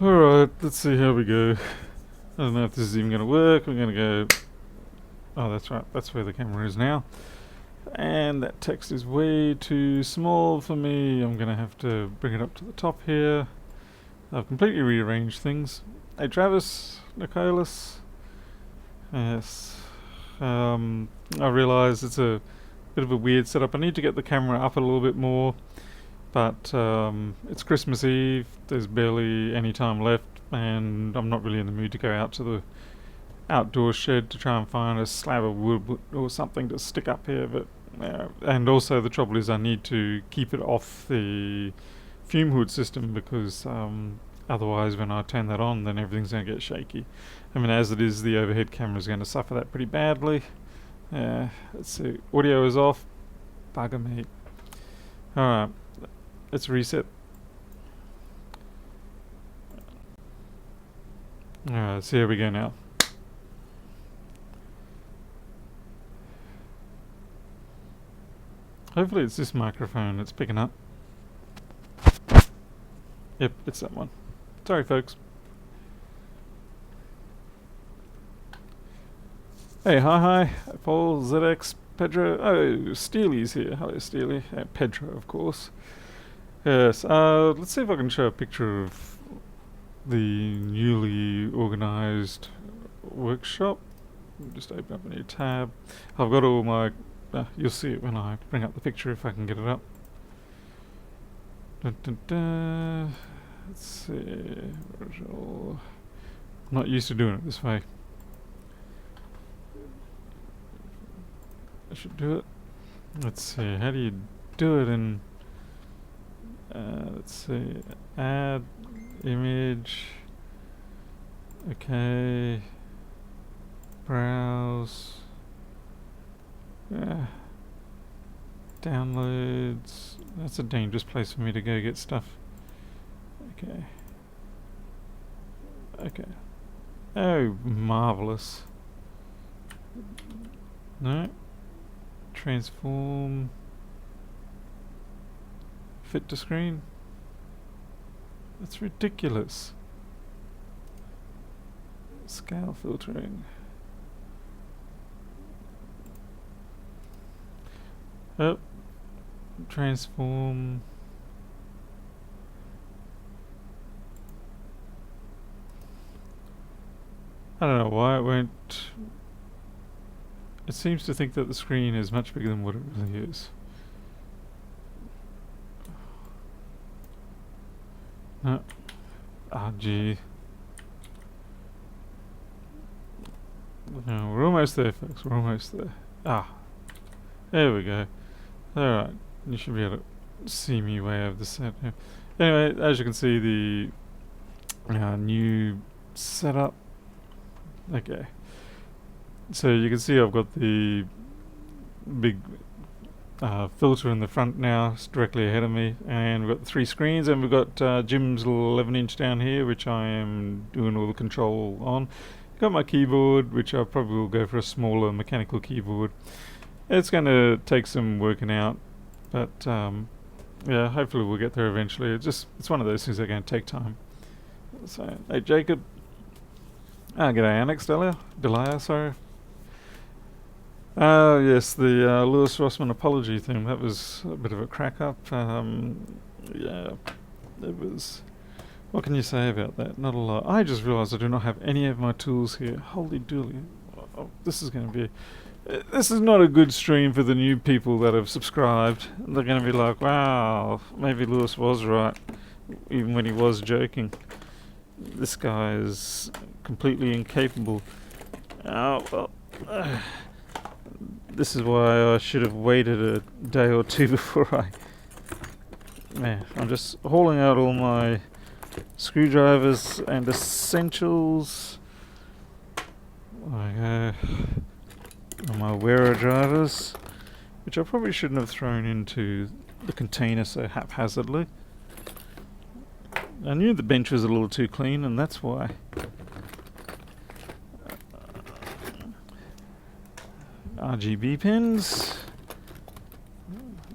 Alright, let's see how we go. I don't know if this is even going to work. We're going to go... Oh, that's right. That's where the camera is now. And that text is way too small for me. I'm going to have to bring it up to the top here. I've completely rearranged things. Hey, Travis, Nicholas. Yes. I realise it's a bit of a weird setup. I need to get the camera up a little bit more. But it's Christmas Eve. There's barely any time left. And I'm not really in the mood to go out to the outdoor shed to try and find a slab of wood or something to stick up here. But and also the trouble is I need to keep it off the fume hood system because otherwise when I turn that on then everything's going to get shaky. I mean, as it is, the overhead camera is going to suffer that pretty badly. Let's see, audio is off. Bugger me. Alright, let's reset. Alright, so here we go now. Hopefully it's this microphone that's picking up. Yep, it's that one. Sorry, folks. Hey, hi, Paul, ZX, Pedro. Oh, Steely's here. Hello, Steely. Pedro, of course. Yes, let's see if I can show a picture of the newly organised workshop. Just open up a new tab. I've got all my... you'll see it when I bring up the picture if I can get it up. Dun, dun, dun. Let's see. I'm not used to doing it this way. I should do it. Let's see. How do you do it in... let's see. Add image. Okay. Browse. Downloads. That's a dangerous place for me to go get stuff. Okay. Okay. Oh, marvelous. No. Transform. Fit to screen. That's ridiculous. Scale filtering. Oh, transform. I don't know why it won't. It seems to think that the screen is much bigger than what it really is. No. Ah, gee. No, we're almost there, folks. We're almost there. Ah, there we go. Alright, you should be able to see me way over the set here. Anyway, as you can see, the new setup. Okay. So you can see I've got the big filter in the front now. It's directly ahead of me. And we've got the 3 screens, and we've got Jim's little 11-inch down here, which I am doing all the control on. Got my keyboard, which I probably will go for a smaller mechanical keyboard. It's going to take some working out, but yeah, hopefully we'll get there eventually. It's one of those things that are going to take time. So, hey Jacob. G'day Annex, Delia, sorry. Yes, the Lewis Rossman apology thing, that was a bit of a crack up. Yeah, it was... What can you say about that? Not a lot. I just realised I do not have any of my tools here. Holy dooly. Oh, this is going to be... This is not a good stream for the new people that have subscribed. They're going to be like, wow, maybe Lewis was right, even when he was joking. This guy is completely incapable. Oh, well, this is why I should have waited a day or two before I... Man, I'm just hauling out all my screwdrivers and essentials. Like, and my wearer drivers, which I probably shouldn't have thrown into the container so haphazardly. I knew the bench was a little too clean, and that's why. RGB pins.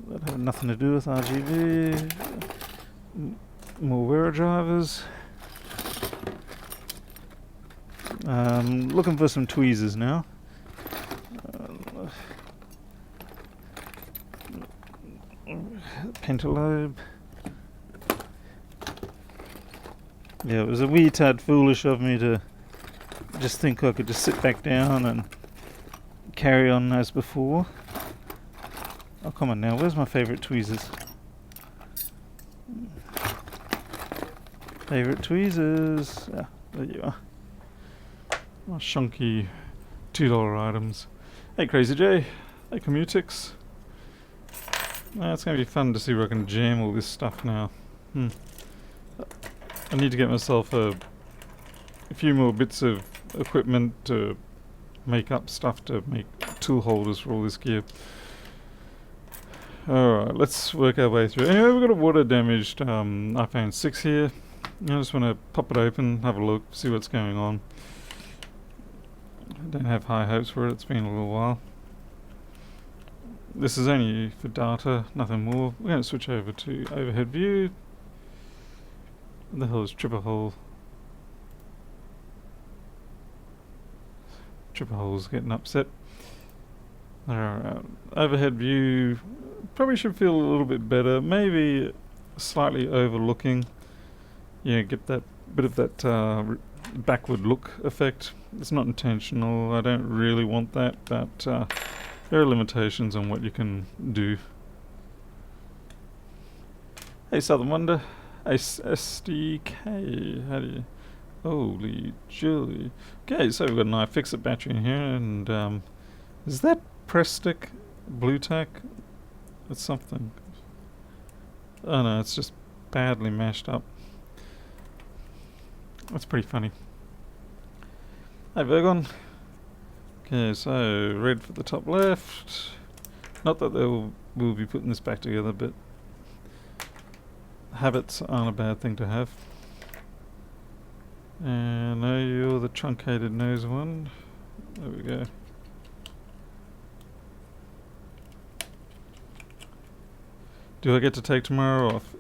That have nothing to do with RGB. More wearer drivers. Looking for some tweezers now. Pentalobe. Yeah, it was a wee tad foolish of me to just think I could just sit back down and carry on as before. Oh, come on now, where's my favourite tweezers? Favourite tweezers. Ah, there you are. My shonky $2 items. Hey Crazy J. Hey Schematics. It's going to be fun to see where I can jam all this stuff now. I need to get myself a few more bits of equipment to make up stuff to make tool holders for all this gear. Alright, let's work our way through. Anyway, we've got a water damaged iPhone 6 here. I just want to pop it open, have a look, see what's going on. I don't have high hopes for it, it's been a little while. This is only for data, nothing more. We're going to switch over to overhead view. What the hell is tripper hole? Tripper hole's getting upset. Alright, overhead view probably should feel a little bit better. Maybe slightly overlooking. Yeah, get that bit of that backward look effect. It's not intentional. I don't really want that, but there are limitations on what you can do. Hey Southern Wonder. SDK. How do you... Holy Julie. Okay, so we've got an iFixit battery in here, and is that Prestick Blue Tack? It's something. Oh no, it's just badly mashed up. That's pretty funny. Hey Virgon. Okay, so red for the top left. Not that we'll be putting this back together, but habits aren't a bad thing to have. And now you're the truncated nose one. There we go. Do I get to take tomorrow off?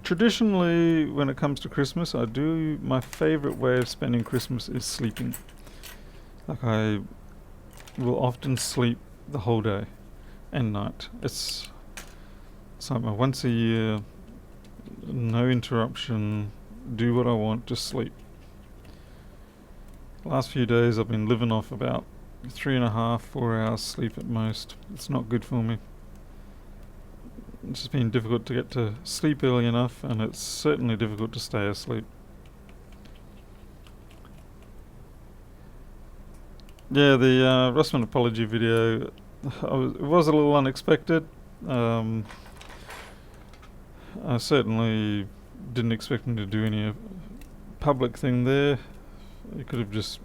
Traditionally, when it comes to Christmas, my favourite way of spending Christmas is sleeping. Like, I will often sleep the whole day and night. It's like my once a year, no interruption, do what I want, just sleep. Last few days I've been living off about 3.5, 4 hours sleep at most. It's not good for me. It's just been difficult to get to sleep early enough, and it's certainly difficult to stay asleep. Yeah, the Russman apology video, it was a little unexpected. I certainly didn't expect him to do any public thing there. He could have just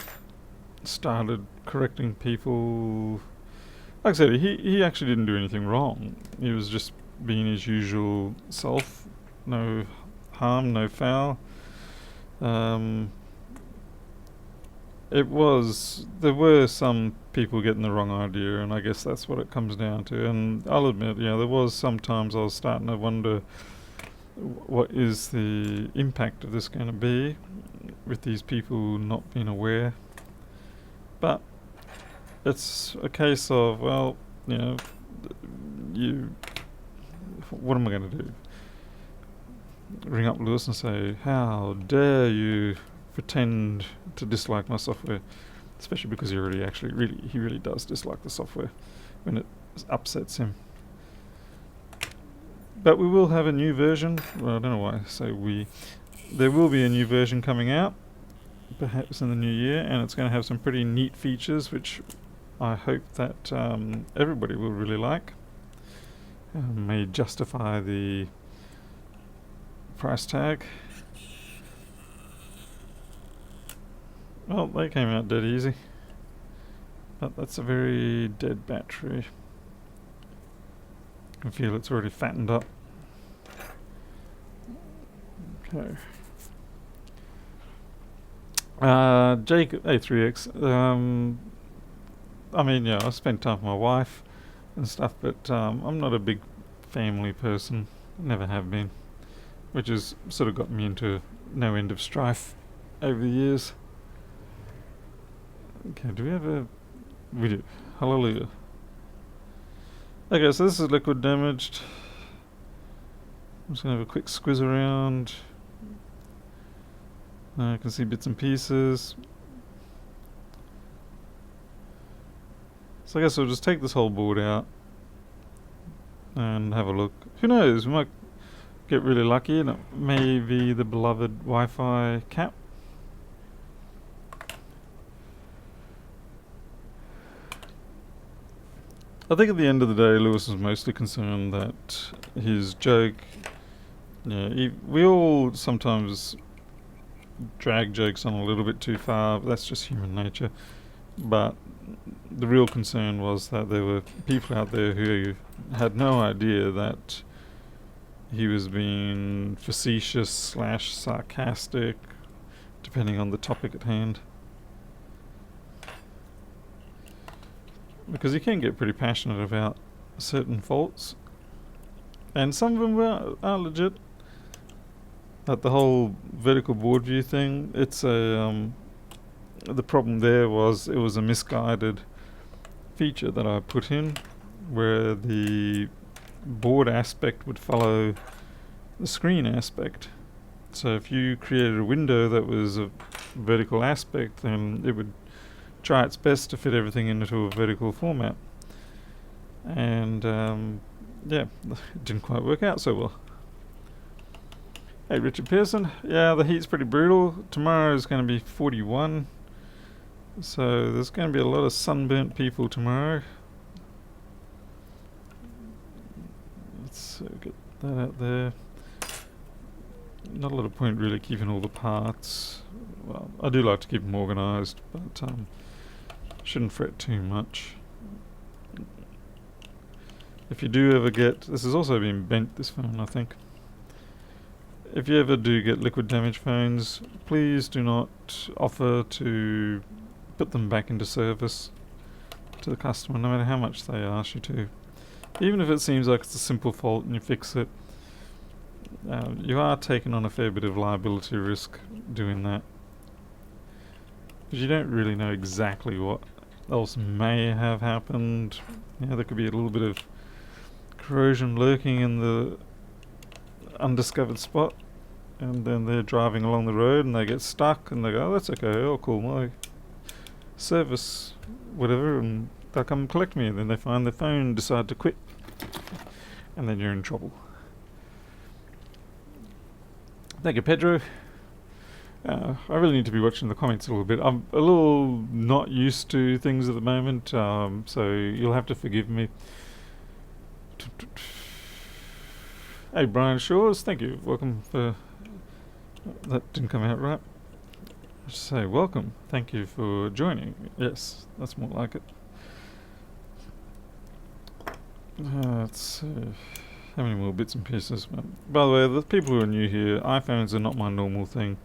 started correcting people. Like I said, he actually didn't do anything wrong. He was just being his usual self. No harm, no foul. There were some people getting the wrong idea, and I guess that's what it comes down to. And I'll admit, there was sometimes I was starting to wonder, what is the impact of this going to be with these people not being aware? But it's a case of, well, what am I going to do? Ring up Lewis and say, how dare you pretend to dislike my software? Especially because he really does dislike the software when it upsets him. But we will have a new version. Well, I don't know why I say we. There will be a new version coming out, perhaps in the new year, and it's going to have some pretty neat features, which I hope that everybody will really like. May justify the price tag. Well, they came out dead easy. But that's a very dead battery. I can feel it's already fattened up. Okay. Jake A3X. I spend time with my wife and stuff, but I'm not a big family person. Never have been. Which has sort of got me into no end of strife over the years. Okay, do we have a... We do. Hallelujah. Okay, so this is liquid damaged. I'm just going to have a quick squiz around. I can see bits and pieces. So I guess we'll just take this whole board out and have a look. Who knows, we might get really lucky and it may be the beloved Wi-Fi cap. I think at the end of the day, Lewis was mostly concerned that his joke, we all sometimes drag jokes on a little bit too far, but that's just human nature. But the real concern was that there were people out there who had no idea that he was being facetious / sarcastic, depending on the topic at hand. Because you can get pretty passionate about certain faults, and some of them are legit. Like the whole vertical board view thing, it's a the problem there was it was a misguided feature that I put in, where the board aspect would follow the screen aspect. So if you created a window that was a vertical aspect, then it would try its best to fit everything into a vertical format. And yeah, it didn't quite work out so well. Hey Richard Pearson, yeah, the heat's pretty brutal. Tomorrow is going to be 41, so there's going to be a lot of sunburnt people tomorrow. Let's get that out there. Not a lot of point really keeping all the parts. Well, I do like to keep them organised, but shouldn't fret too much. If you do ever get... This has also been bent, this phone, I think. If you ever do get liquid damage phones, please do not offer to put them back into service to the customer, no matter how much they ask you to. Even if it seems like it's a simple fault and you fix it, you are taking on a fair bit of liability risk doing that. Because you don't really know exactly what else may have happened. Yeah, there could be a little bit of corrosion lurking in the undiscovered spot, and then they're driving along the road and they get stuck and they go, oh, that's okay, I'll call my service, whatever, and they'll come collect me, and then they find their phone, decide to quit, and then you're in trouble. Thank you, Pedro. I really need to be watching the comments a little bit. I'm a little not used to things at the moment, so you'll have to forgive me. Hey, Brian Shawes, thank you. Welcome for... That didn't come out right. I should say welcome. Thank you for joining. Yes, that's more like it. Let's see. How many more bits and pieces? By the way, the people who are new here, iPhones are not my normal thing.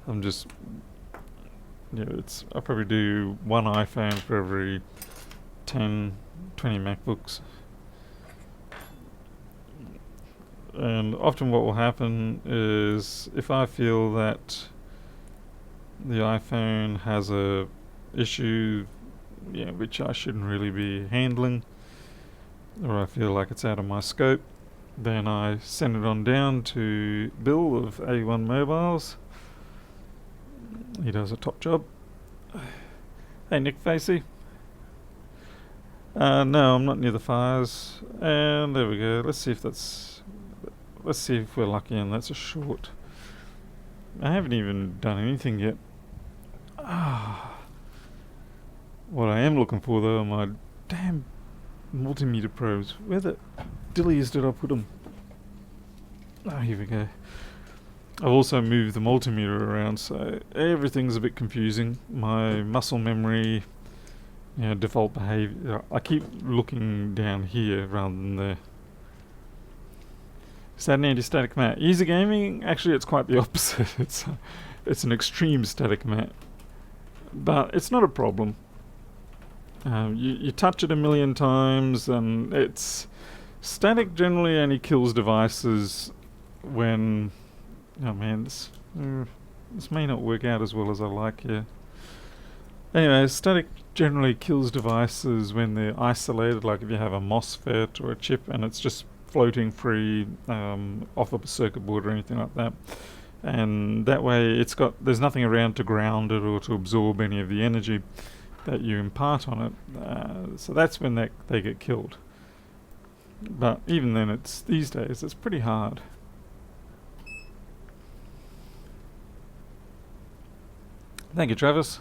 I'm just... Yeah, I probably do one iPhone for every 10, 20 MacBooks. And often what will happen is if I feel that the iPhone has a issue, which I shouldn't really be handling, or I feel like it's out of my scope, then I send it on down to Bill of A1 Mobiles. He does a top job. Hey Nick Facey. No, I'm not near the fires. And there we go. Let's see if we're lucky and that's a short. I haven't even done anything yet. What I am looking for though are my damn multimeter probes. Where the dillies did I put them? Here we go. I've also moved the multimeter around, so everything's a bit confusing. My muscle memory, default behavior. I keep looking down here rather than there. Is that an anti-static mat? Easy gaming? Actually, it's quite the opposite. It's an extreme static mat, but it's not a problem. You touch it a million times, and it's static. Generally, only kills devices when. Oh man, this may not work out as well as I like here. Anyway, static generally kills devices when they're isolated, like if you have a MOSFET or a chip and it's just floating free off of a circuit board or anything like that. And that way there's nothing around to ground it or to absorb any of the energy that you impart on it. So that's when they get killed. But even then, these days it's pretty hard. Thank you, Travis.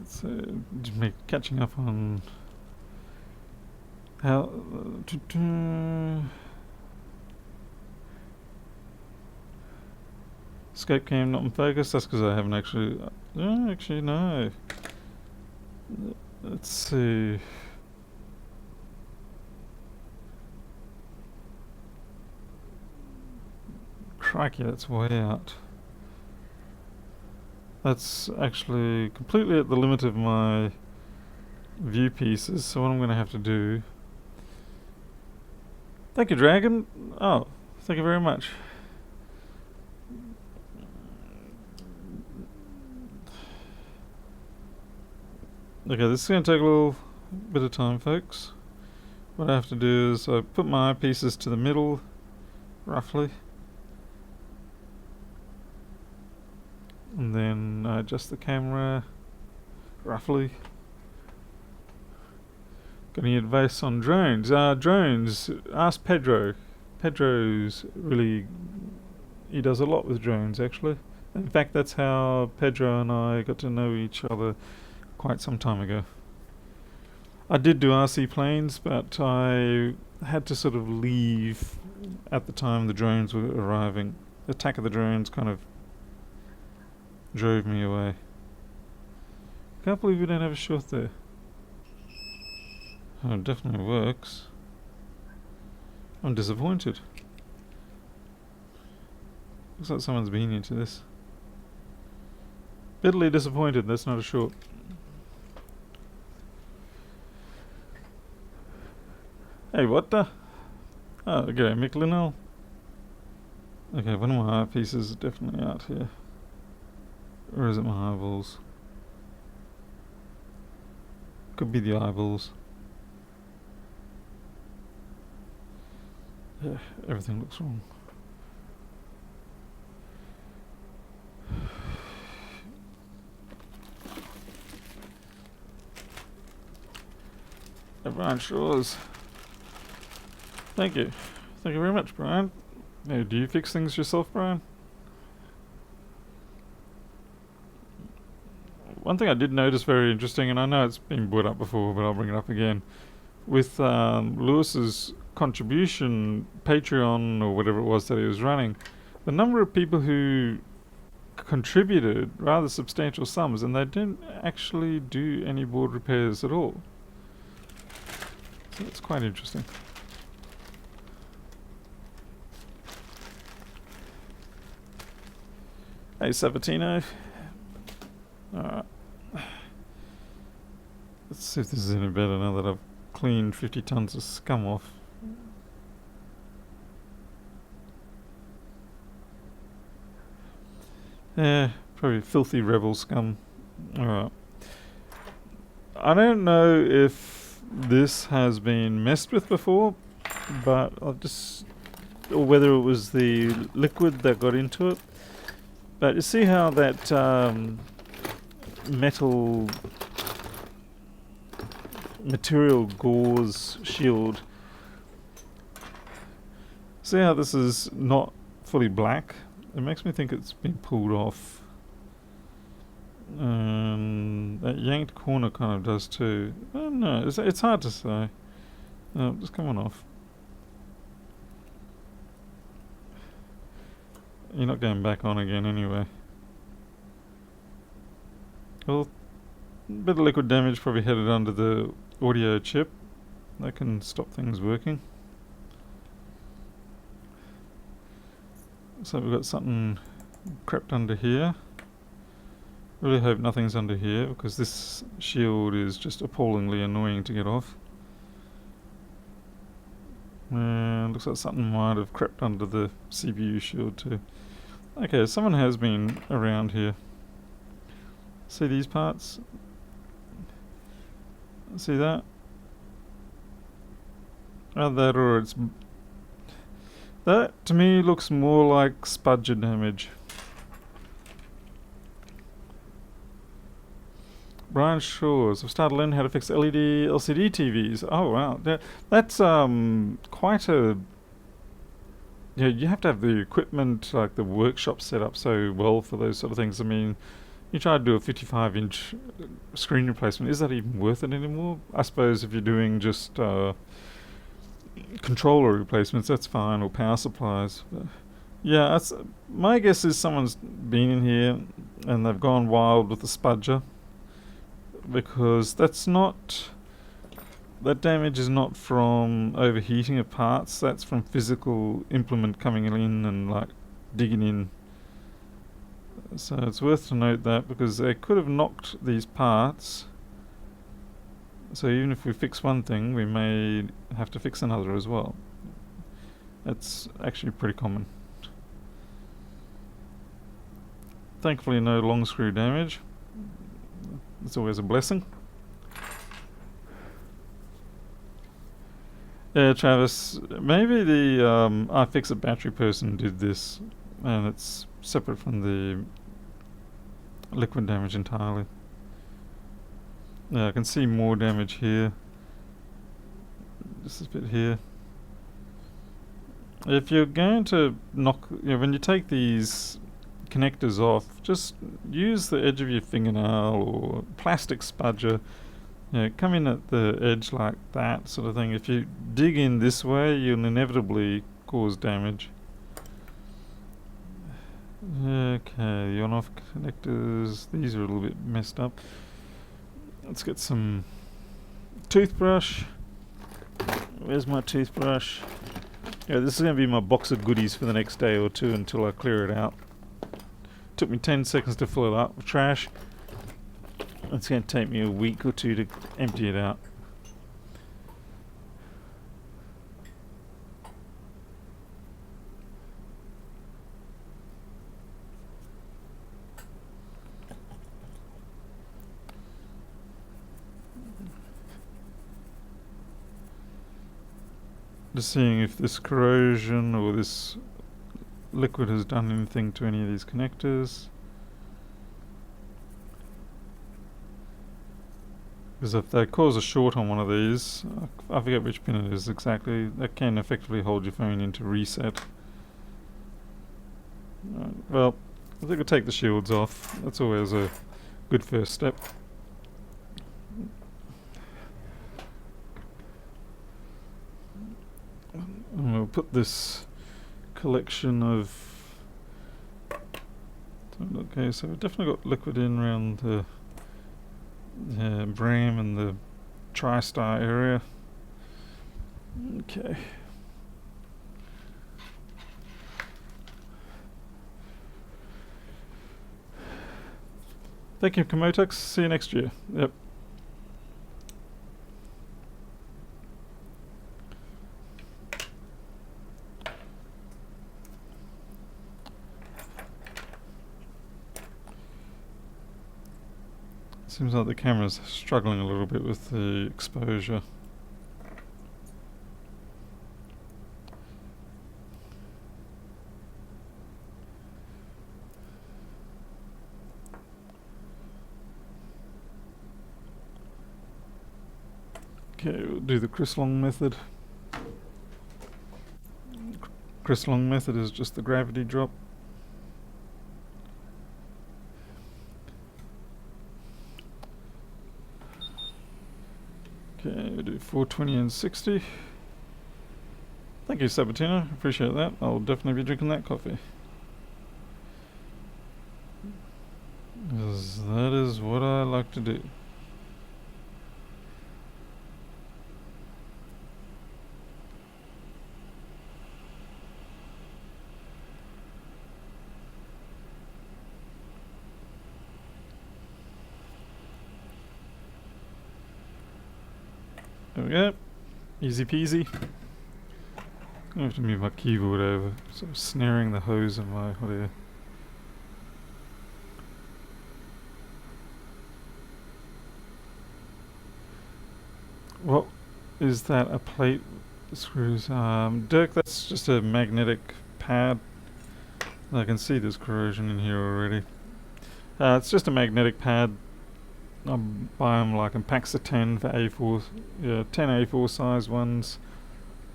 It's me catching up on how escape cam not in focus. That's because I haven't actually. Actually no. Let's see. Crikey, that's way out. That's actually completely at the limit of my view pieces, so what I'm going to have to do... Thank you, Dragon. Oh, thank you very much. Okay, this is going to take a little bit of time, folks. What I have to do is I put my eyepieces to the middle, roughly. And then I adjust the camera, roughly. Getting advice on drones. Drones, ask Pedro. Pedro's really... he does a lot with drones, actually. In fact, that's how Pedro and I got to know each other quite some time ago. I did do RC planes, but I had to sort of leave at the time the drones were arriving. The Attack of the Drones kind of drove me away. Can't believe we don't have a shot there. Oh, it definitely works. I'm disappointed. Looks like someone's been into this. Bitterly disappointed that's not a short. Hey, what the? Oh, okay, Mick Linnell. Okay, one of my eyepieces is definitely out here. Or is it my eyeballs? Could be the eyeballs. Yeah, everything looks wrong. Brian Shaw's. Thank you. Thank you very much, Brian. Hey, do you fix things yourself, Brian? One thing I did notice very interesting, and I know it's been brought up before, but I'll bring it up again. With Lewis's contribution, Patreon or whatever it was that he was running, the number of people who contributed rather substantial sums, and they didn't actually do any board repairs at all. So it's quite interesting. Hey, Sabatino. Alright. Let's see if this is any better now that I've cleaned 50 tons of scum off. Yeah, probably filthy rebel scum. Alright. I don't know if this has been messed with before, but or whether it was the liquid that got into it. But you see how that material gauze shield, see how this is not fully black? It makes me think it's been pulled off. That yanked corner kind of does too. I don't know, it's hard to say. No, just coming off. You're not going back on again anyway. Well, a bit of liquid damage probably headed under the audio chip. That can stop things working. So we've got something crept under here. Really hope nothing's under here because this shield is just appallingly annoying to get off. And looks like something might have crept under the CPU shield too. Okay, someone has been around here. See these parts? See that? Either that or it's... That to me looks more like spudger damage. Brian Shores. I've started learning how to fix LED LCD TVs. Oh wow, that's quite a... Yeah, you have to have the equipment, like the workshop set up so well for those sort of things. I mean, you try to do a 55-inch screen replacement. Is that even worth it anymore? I suppose if you're doing just controller replacements, that's fine, or power supplies. But yeah, that's, my guess is someone's been in here and they've gone wild with the spudger, because that's not... That damage is not from overheating of parts, that's from physical implement coming in and like digging in. So it's worth to note that, because they could have knocked these parts. So even if we fix one thing, we may have to fix another as well. That's actually pretty common. Thankfully no long screw damage. It's always a blessing. Yeah, Travis, maybe the iFixit battery person did this, and it's separate from the liquid damage entirely. Yeah, I can see more damage here. Just this bit here. If you're going to knock, when you take these connectors off, just use the edge of your fingernail or plastic spudger. Come in at the edge like that sort of thing. If you dig in this way, you'll inevitably cause damage. Okay, the on-off connectors, these are a little bit messed up. Let's get some toothbrush. Where's my toothbrush? Yeah, this is going to be my box of goodies for the next day or two until I clear it out. Took me 10 seconds to fill it up with trash. It's going to take me a week or two to empty it out. Just seeing if this corrosion or this liquid has done anything to any of these connectors. Because if they cause a short on one of these, I forget which pin it is exactly, that can effectively hold your phone into reset. Well, I think I'll take the shields off. That's always a good first step. And we'll put this collection of... Okay, so we've definitely got liquid in around the Bram and the TriStar area. Okay. Thank you, Komotex. See you next year. Yep. Seems like the camera's struggling a little bit with the exposure. Okay, we'll do the Chris Long method. Chris Long method is just the gravity drop. Okay, we'll do 420 and 60. Thank you, Sabatino. Appreciate that. I'll definitely be drinking that coffee. Because that is what I like to do. There we go. Easy peasy. I have to move my keyboard over, sort of snaring the hose in my hot air. What is that? A plate screws? Dirk, that's just a magnetic pad. I can see there's corrosion in here already. It's just a magnetic pad. I buy them like in packs of 10 for A4, yeah, 10 A4 size ones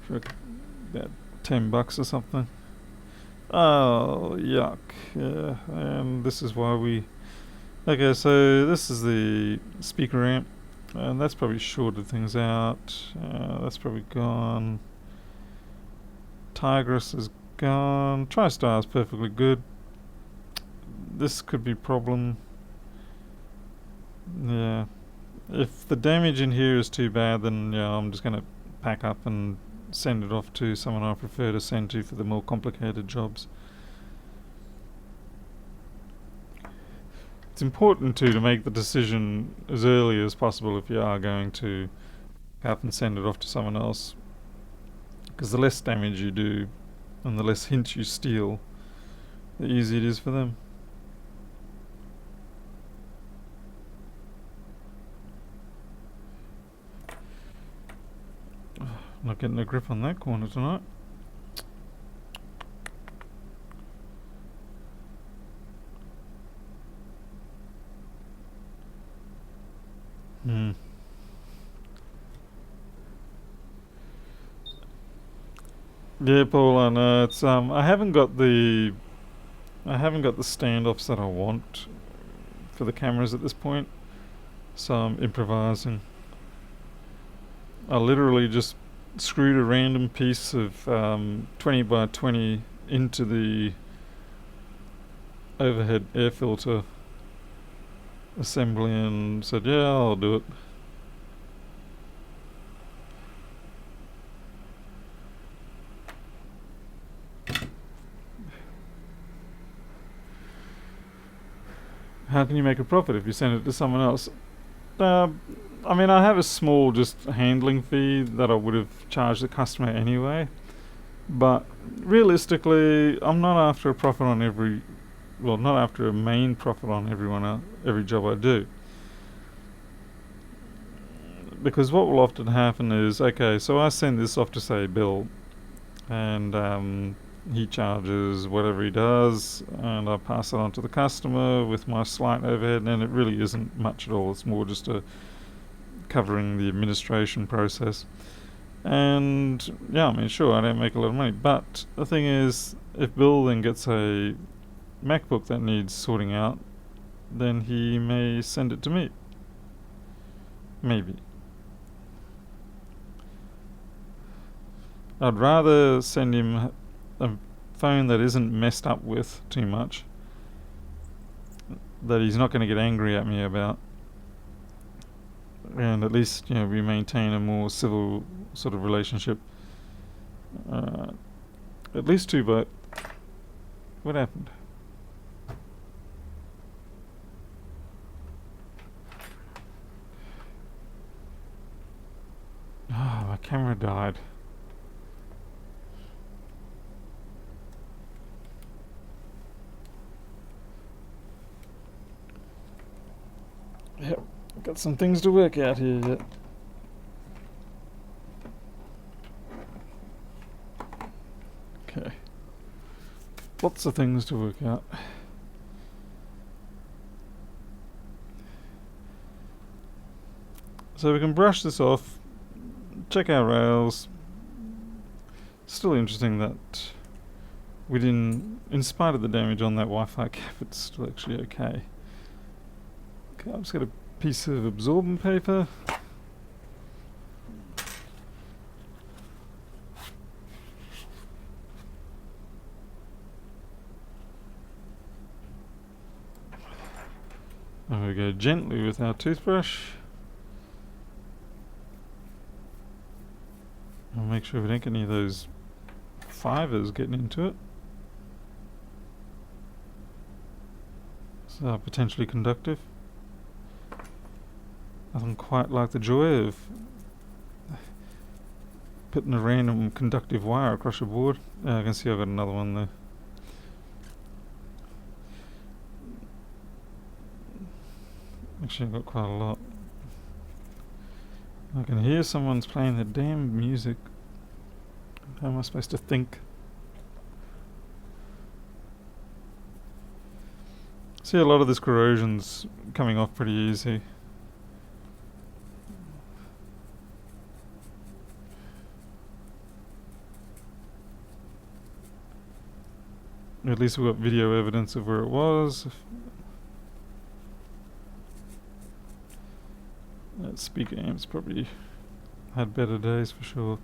for about $10 or something. Oh, yuck. Yeah, and this is why we... Okay, so this is the speaker amp, and that's probably shorted things out. That's probably gone. Tigris is gone. TriStar is perfectly good. This could be a problem. Yeah. If the damage in here is too bad, then yeah, I'm just going to pack up and send it off to someone I prefer to send to for the more complicated jobs. It's important to make the decision as early as possible if you are going to pack up and send it off to someone else, because the less damage you do and the less hints you steal, the easier it is for them. Not getting a grip on that corner tonight. Yeah, Paul, I know. It's I haven't got the standoffs that I want for the cameras at this point, so I'm improvising. I literally just screwed a random piece of 20 by 20 into the overhead air filter assembly and said, yeah, I'll do it. How can you make a profit if you send it to someone else? I mean, I have a small just handling fee that I would have charged the customer anyway. But realistically, I'm not after a profit on not after a main profit on every job I do. Because what will often happen is, okay, so I send this off to say Bill, and he charges whatever he does, and I pass it on to the customer with my slight overhead, and it really isn't much at all. It's more just covering the administration process. And yeah, I mean, sure, I don't make a lot of money, but the thing is, if Bill then gets a MacBook that needs sorting out, then he may send it to me. Maybe. I'd rather send him a phone that isn't messed up with too much, that he's not going to get angry at me about, and at least, you know, we maintain a more civil sort of relationship. At least two, but what happened? Oh, my camera died. Yep, got some things to work out here yet. Okay. Lots of things to work out. So we can brush this off, check our rails. Still interesting that we didn't, in spite of the damage on that Wi-Fi cap, it's still actually okay. Okay, I've just got a piece of absorbent paper. And we go gently with our toothbrush. And make sure we don't get any of those fibers getting into it. So potentially conductive. Nothing quite like the joy of putting a random conductive wire across your board. I can see I've got another one there. Actually, I've got quite a lot. I can hear someone's playing the damn music. How am I supposed to think? See, a lot of this corrosion's coming off pretty easy. At least we've got video evidence of where it was. That speaker amp's probably had better days for sure.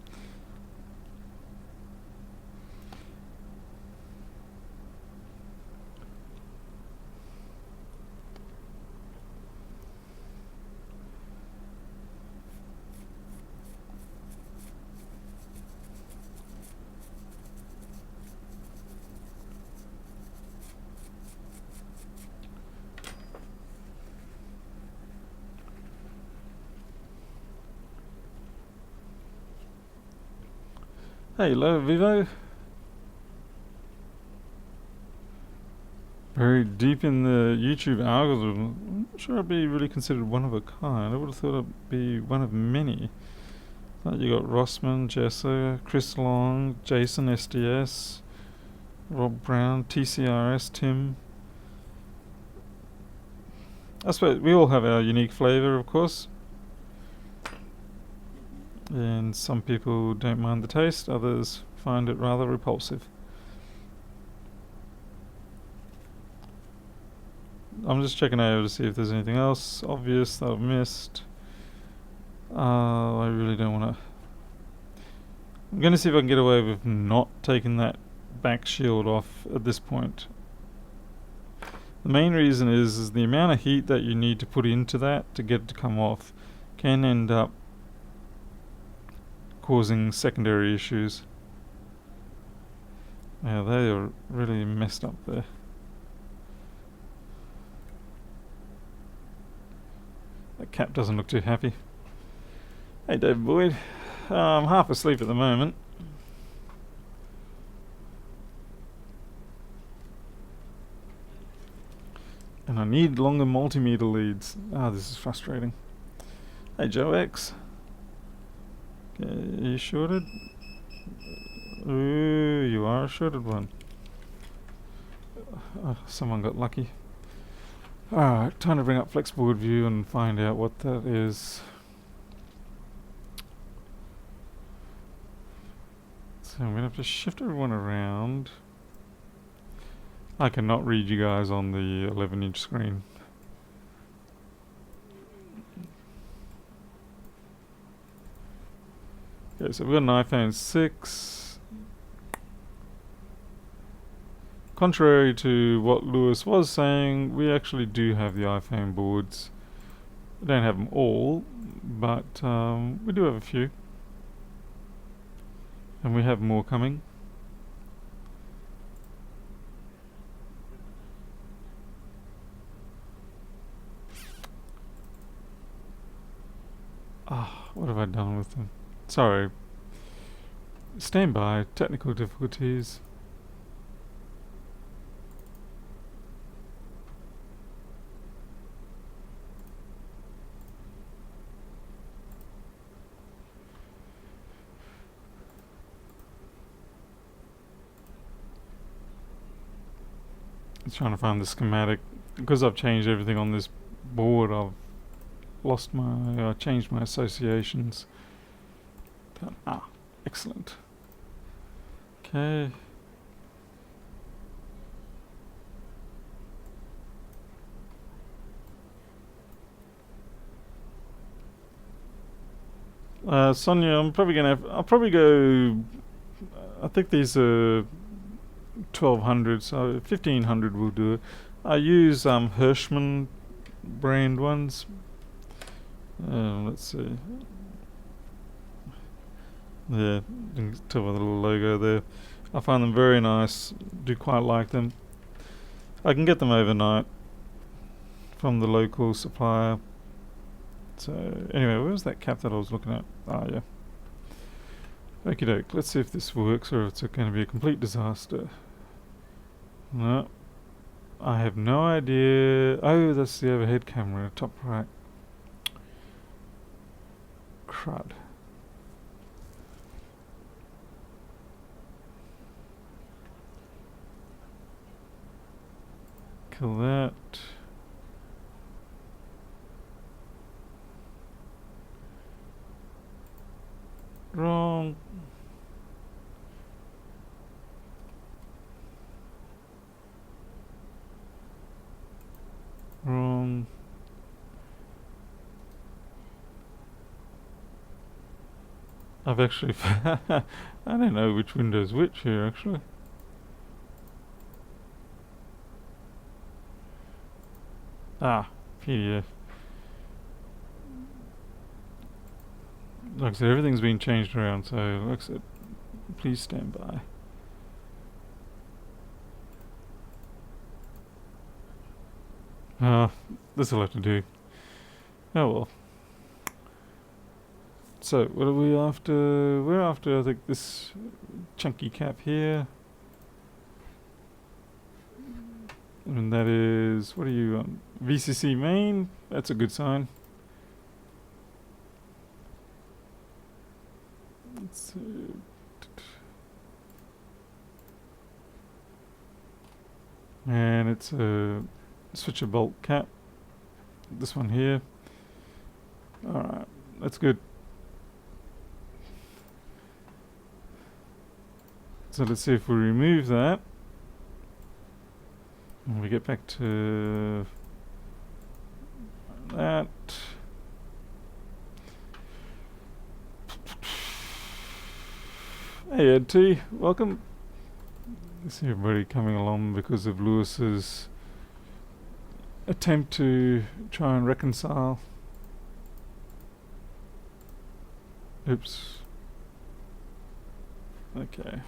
Hey, hello, Vivo. Very deep in the YouTube algorithm. I'm not sure I'd be really considered one of a kind. I would have thought I'd be one of many. You got Rossman, Jessa, Chris Long, Jason SDS, Rob Brown, TCRS, Tim. I suppose we all have our unique flavour, of course. And some people don't mind the taste, others find it rather repulsive. I'm just checking over to see if there's anything else obvious that I've missed. I really don't want to. I'm going to see if I can get away with not taking that back shield off at this point. The main reason is the amount of heat that you need to put into that to get it to come off can end up causing secondary issues. Yeah, they are really messed up there. That cap doesn't look too happy. Hey David Boyd, I'm half asleep at the moment. And I need longer multimeter leads. This is frustrating. Hey Joe X. Are you shorted? Ooh, you are a shorted one. Someone got lucky. Alright, time to bring up Flex Boardview and find out what that is. So I'm going to have to shift everyone around. I cannot read you guys on the 11-inch screen. Okay, so we've got an iPhone 6. Contrary to what Lewis was saying, we actually do have the iPhone boards. We don't have them all, but we do have a few. And we have more coming. What have I done with them? Sorry. Stand by. Technical difficulties. I'm trying to find the schematic. Because I've changed everything on this board, I've lost my, changed my associations. Excellent. Okay. Sonia, I'll probably go, I think these are 1200, so 1500 will do it. I use Hirschman brand ones. Let's see. Yeah, you can tell by the little logo there. I find them very nice. Do quite like them. I can get them overnight from the local supplier. So anyway, where was that cap that I was looking at? Yeah. Okie doke. Let's see if this works or if it's going to be a complete disaster. No. I have no idea. Oh, that's the overhead camera, top right. crud. Kill that. Wrong. Wrong. I've actually I don't know which window's which here actually. Ah, PDF. Like I said, everything's been changed around, so like I said, please stand by. This will have to do. Oh well. So, what are we after? We're after, I think, this chunky cap here. And that is, what are you on? VCC main? That's a good sign. Let's and it's a switcher bolt cap. This one here. Alright, that's good. So let's see if we remove that. And we get back to that. Hey Ed T, welcome. I see everybody coming along because of Lewis's attempt to try and reconcile. Oops. Okay.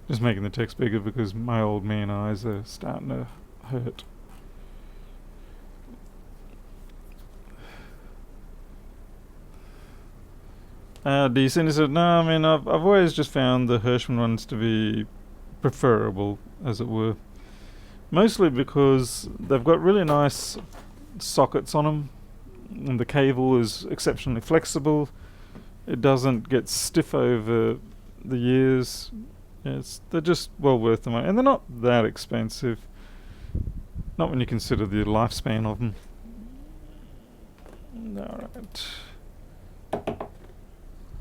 Just making the text bigger because my old man eyes are starting to hurt. Decent said, no, I mean, I've always just found the Hirschman ones to be preferable, as it were. Mostly because they've got really nice sockets on them, and the cable is exceptionally flexible. It doesn't get stiff over the years. They're just well worth the money, and they're not that expensive. Not when you consider the lifespan of them. Alright.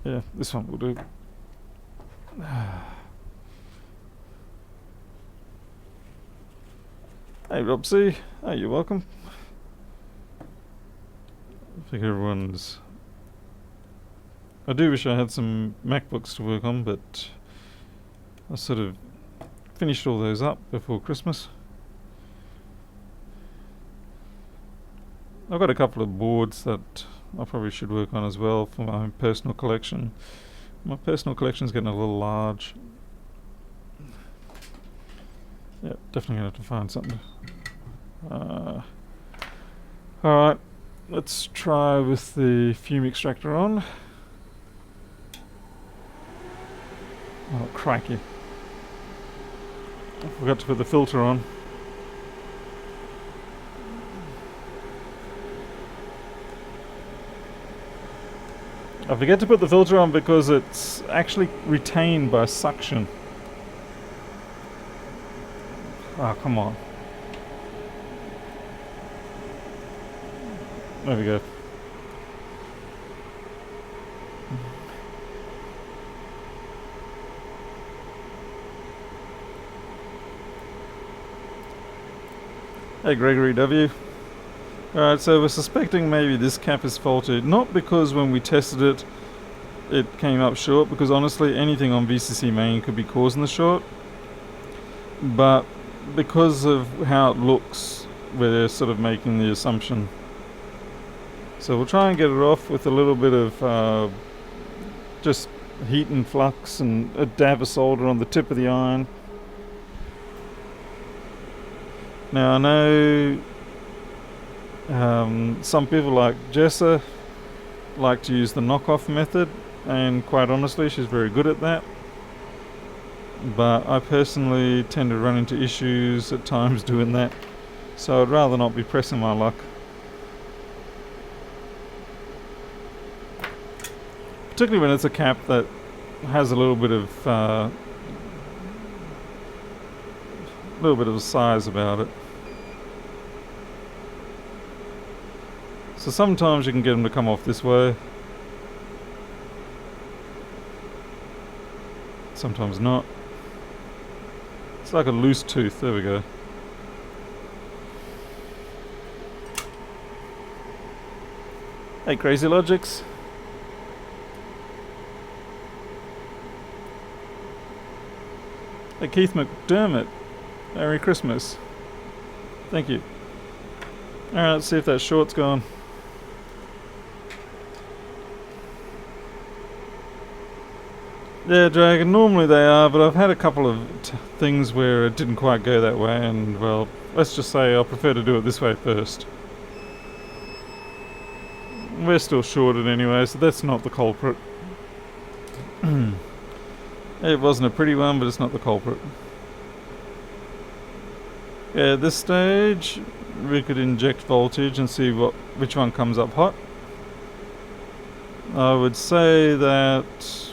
Yeah, this one will do. Hey Rob C. Oh, you're welcome. I think everyone's... I do wish I had some MacBooks to work on, but I sort of finished all those up before Christmas. I've got a couple of boards that I probably should work on as well for my own personal collection. My personal collection's getting a little large. Yeah, definitely gonna have to find something. Alright, let's try with the fume extractor on. Oh, crikey. I forgot to put the filter on. I forget to put the filter on because it's actually retained by suction. Oh, come on. There we go. Hey Gregory W. Alright, so we're suspecting maybe this cap is faulted. Not because when we tested it, it came up short, because honestly anything on VCC main could be causing the short. But because of how it looks, we're sort of making the assumption. So we'll try and get it off with a little bit of just heat and flux and a dab of solder on the tip of the iron. Now I know some people like Jessa like to use the knockoff method, and quite honestly she's very good at that. But I personally tend to run into issues at times doing that, so I'd rather not be pressing my luck. particularly when it's a cap that has a little bit of size about it. So sometimes you can get them to come off this way, sometimes not. It's like a loose tooth. There we go. Hey, Crazy Logics. Hey, Keith McDermott. Merry Christmas. Thank you. Alright, let's see if that short's gone. Yeah, Dragon, normally they are, but I've had a couple of things where it didn't quite go that way, and, well, let's just say I prefer to do it this way first. We're still shorted anyway, so that's not the culprit. It wasn't a pretty one, but it's not the culprit. Yeah, at this stage, we could inject voltage and see which one comes up hot. I would say that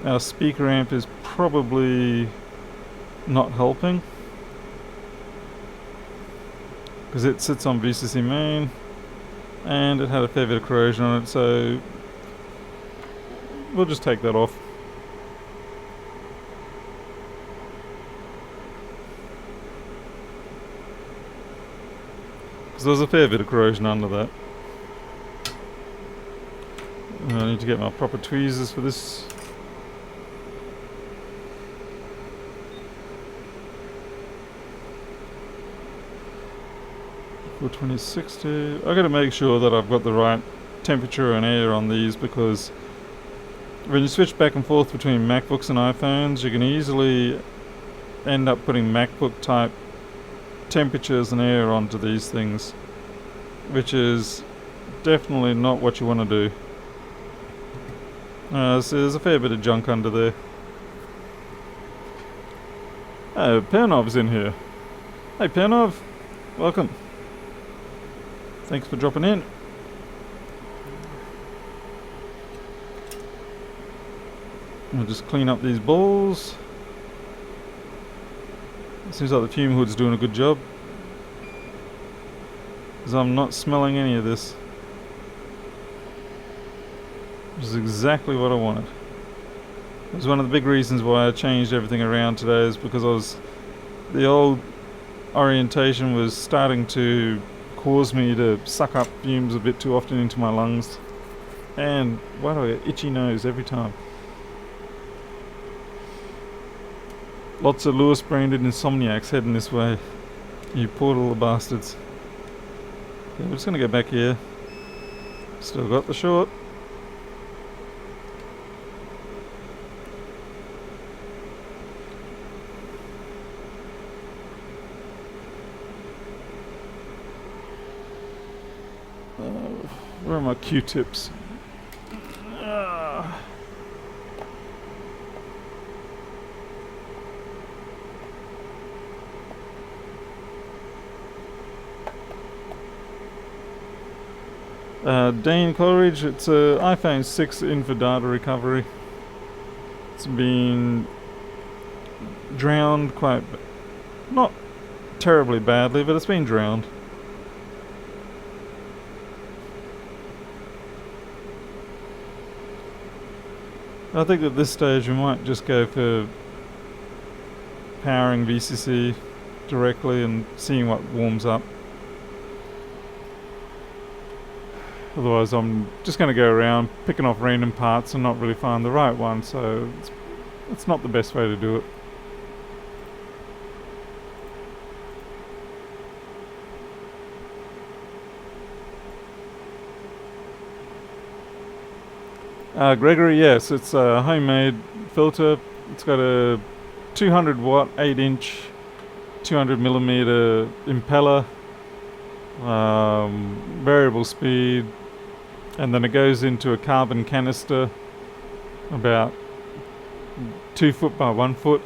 our speaker amp is probably not helping, because it sits on VCC main and it had a fair bit of corrosion on it, so we'll just take that off. Because there's a fair bit of corrosion under that. I need to get my proper tweezers for this. For 2060, I got to make sure that I've got the right temperature and air on these, because when you switch back and forth between MacBooks and iPhones, you can easily end up putting MacBook type temperatures and air onto these things, which is definitely not what you want to do. So there's a fair bit of junk under there. Oh, Pernov's in here. Hey Pernov, welcome. Thanks for dropping in. I'll just clean up these balls. It seems like the fume hood's doing a good job, because I'm not smelling any of this. Which is exactly what I wanted. It was one of the big reasons why I changed everything around today, is because the old orientation was starting to cause me to suck up fumes a bit too often into my lungs. And why do I get itchy nose every time? Lots of Lewis branded insomniacs heading this way. You poor little bastards. Okay, we're just going to go back here. Still got the short. Where are my Q-tips? Dane Coleridge, it's a iPhone 6 in for data recovery. It's been drowned not terribly badly, but it's been drowned. I think at this stage we might just go for powering VCC directly and seeing what warms up. Otherwise I'm just going to go around picking off random parts and not really find the right one, so it's not the best way to do it. Gregory, yes, it's a homemade filter. It's got a 200 watt, 8 inch, 200 millimeter impeller, variable speed, and then it goes into a carbon canister about 2 foot by 1 foot.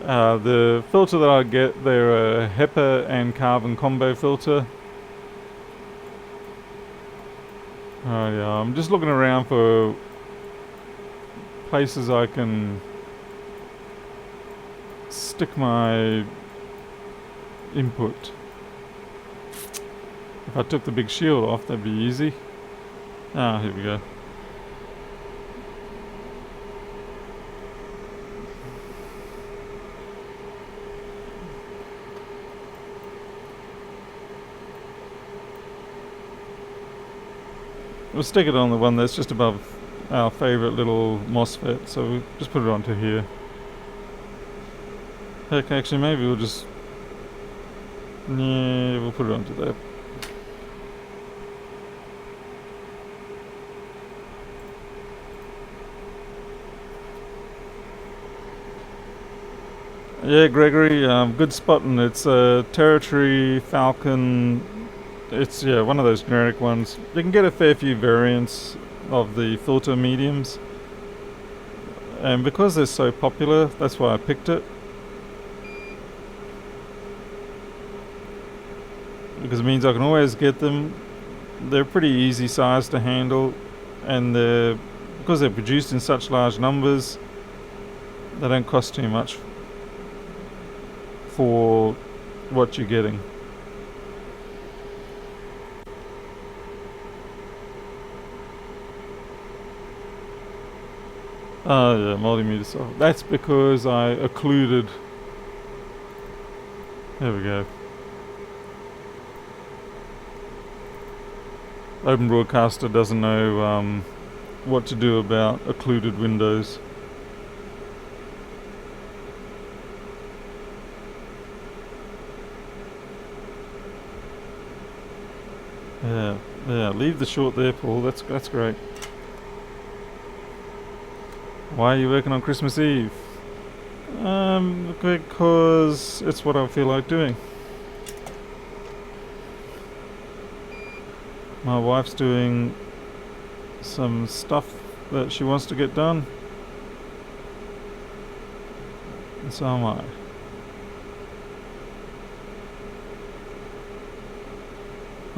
The filter that I get, they're a HEPA and carbon combo filter. Oh yeah, I'm just looking around for places I can stick my input. If I took the big shield off, that'd be easy. Ah, here we go. We'll stick it on the one that's just above our favourite little MOSFET, so we'll just put it onto here. Heck, actually maybe we'll just... yeah, we'll put it onto there. Yeah, Gregory, good spotting. It's a Territory Falcon. It's, yeah, one of those generic ones. You can get a fair few variants of the filter mediums. And because they're so popular, that's why I picked it. Because it means I can always get them. They're pretty easy size to handle. And because they're produced in such large numbers, they don't cost too much for what you're getting. Oh yeah, multimeter software. That's because I occluded. There we go. Open Broadcaster doesn't know what to do about occluded windows. Yeah, yeah. Leave the short there, Paul. That's great. Why are you working on Christmas Eve? Because it's what I feel like doing. My wife's doing some stuff that she wants to get done. And so am I.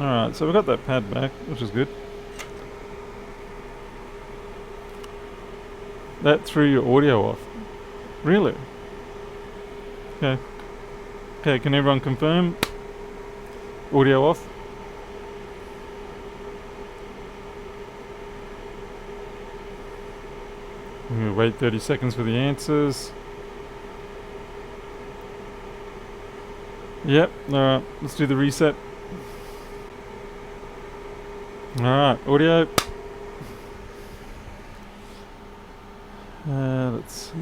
Alright, so we got that pad back, which is good. That threw your audio off. Really? Okay. Okay, can everyone confirm? Audio off? I'm gonna wait 30 seconds for the answers. Yep, alright, let's do the reset. Alright, audio. Let's see.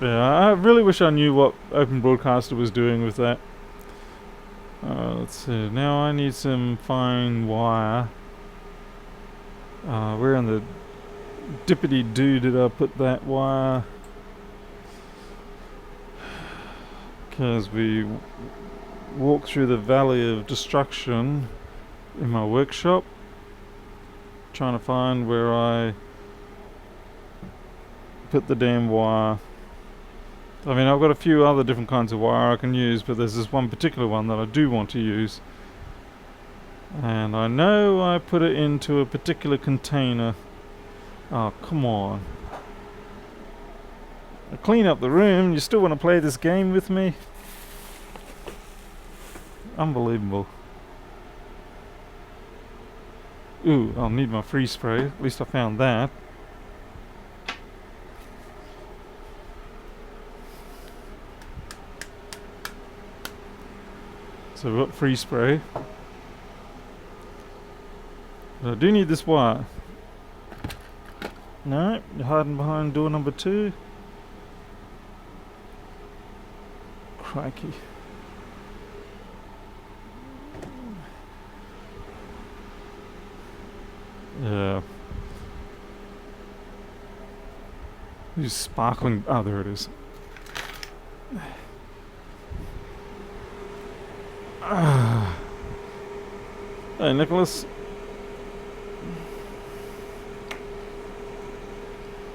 Yeah, I really wish I knew what Open Broadcaster was doing with that. Let's see. Now I need some fine wire. Where in the dippity-doo did I put that wire? As we walk through the valley of destruction in my workshop, trying to find where I put the damn wire. I mean, I've got a few other different kinds of wire I can use, but there's this one particular one that I do want to use. And I know I put it into a particular container. Oh, come on. I clean up the room, you still want to play this game with me? Unbelievable. Ooh, I'll need my freeze spray. At least I found that. So we've got freeze spray. But I do need this wire. No, you're hiding behind door number 2. Crikey. Yeah. These sparkling... oh, there it is. Hey, Nicholas.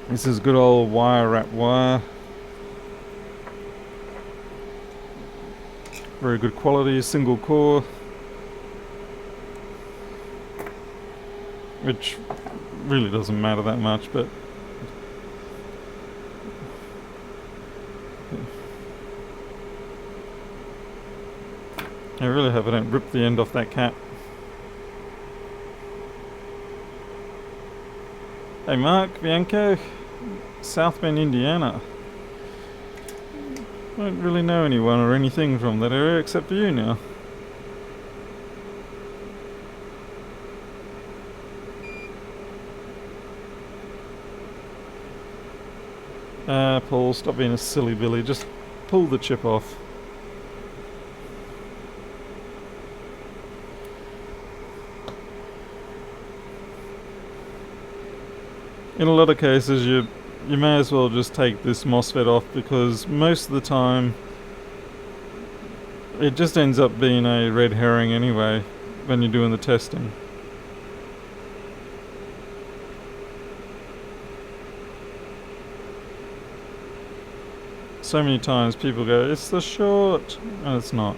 This is good old wire wrap wire. Very good quality, single core. which really doesn't matter that much, but I really hope I don't rip the end off that cap. Hey Mark, Bianco, South Bend, Indiana. I don't really know anyone or anything from that area except for you now. Paul, stop being a silly Billy, just pull the chip off. In a lot of cases you may as well just take this MOSFET off, because most of the time it just ends up being a red herring anyway when you're doing the testing. So many times people go, it's the short, and it's not.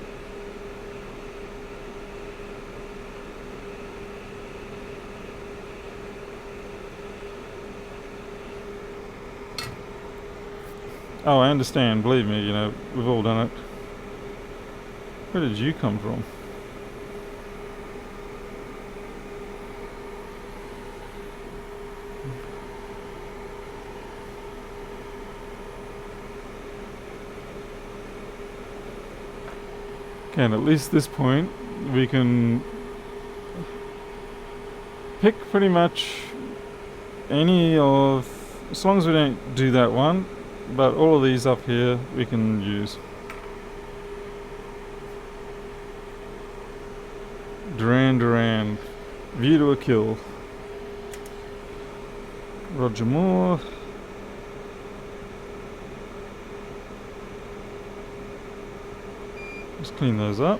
Oh, I understand, believe me, you know, we've all done it. Where did you come from? Okay, and at least this point we can pick pretty much any of, as long as we don't do that one, but all of these up here we can use. Duran, view to a kill. Roger Moore. Just clean those up.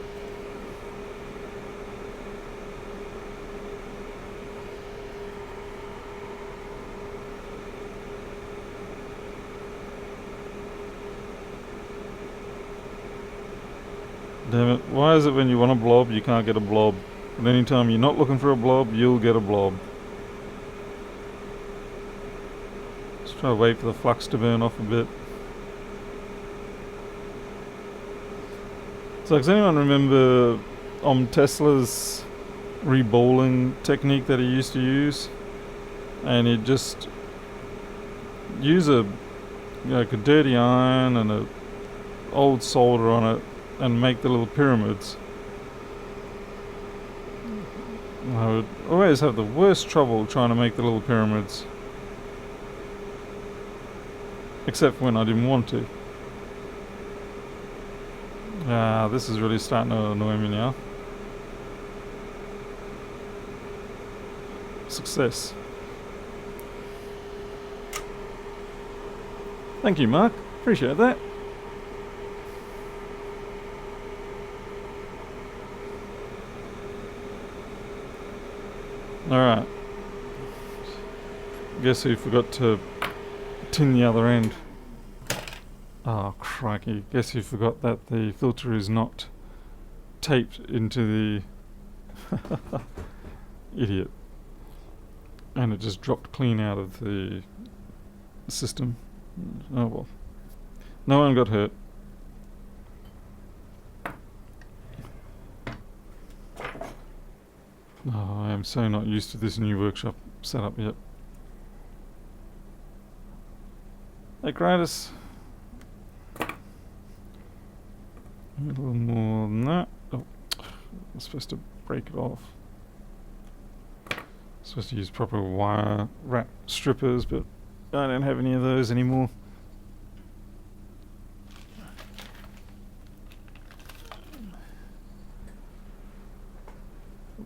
Damn it, why is it when you want a blob you can't get a blob? But anytime you're not looking for a blob, you'll get a blob. Let's try to wait for the flux to burn off a bit. So does anyone remember Tesla's reballing technique that he used to use? And he'd just use like a dirty iron and a old solder on it and make the little pyramids. I would always have the worst trouble trying to make the little pyramids. Except when I didn't want to. This is really starting to annoy me now. Success. Thank you, Mark. Appreciate that. Alright. Guess who forgot to tin the other end? Oh, crikey. Guess who forgot that the filter is not taped into the... Idiot. And it just dropped clean out of the system. Oh well. No one got hurt. Oh, I am so not used to this new workshop setup yet. Hey, Gratis. A little more than that. Oh, I'm supposed to break it off. Supposed to use proper wire wrap strippers, but I don't have any of those anymore.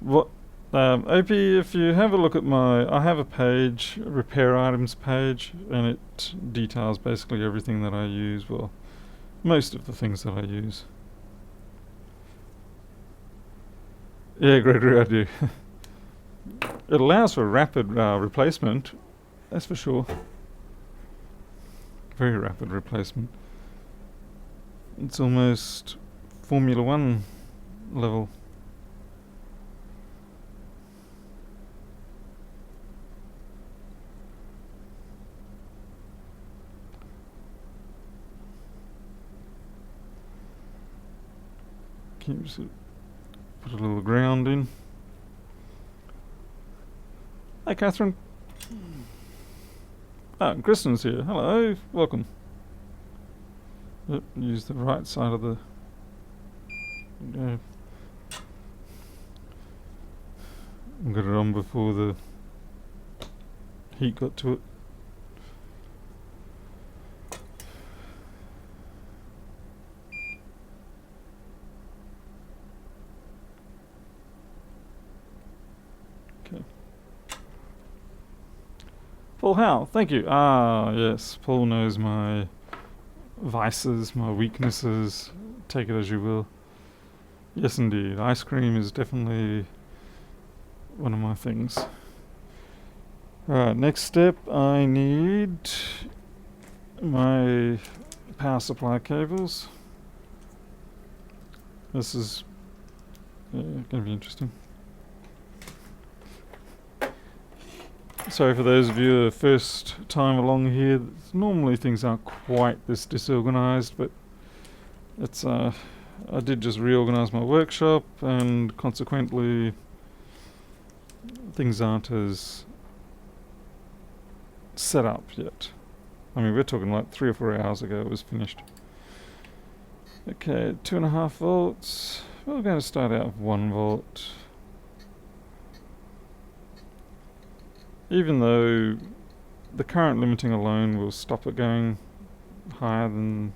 What? Opie, if you have a look at I have a page, a repair items page, and it details basically everything that I use. Well, most of the things that I use. Yeah, Gregory, I do. It allows for rapid replacement, that's for sure. Very rapid replacement. It's almost Formula 1 level. vacuum, just put a little ground in. Hey Catherine. Ah, Kristen's here. Hello, welcome. Yep, use the right side of the... Got it on before the heat got to it. Okay. Paul Howe, thank you. Ah, yes, Paul knows my vices, my weaknesses. Take it as you will. Yes, indeed. Ice cream is definitely one of my things. Alright, next step, I need my power supply cables. This is going to be interesting. Sorry for those of you who are first time along here. Normally things aren't quite this disorganized, but it's I did just reorganize my workshop, and consequently things aren't as set up yet. I mean, we're talking like 3 or 4 hours ago it was finished. Okay, 2.5 volts. We're going to start out with 1 volt. Even though the current limiting alone will stop it going higher than...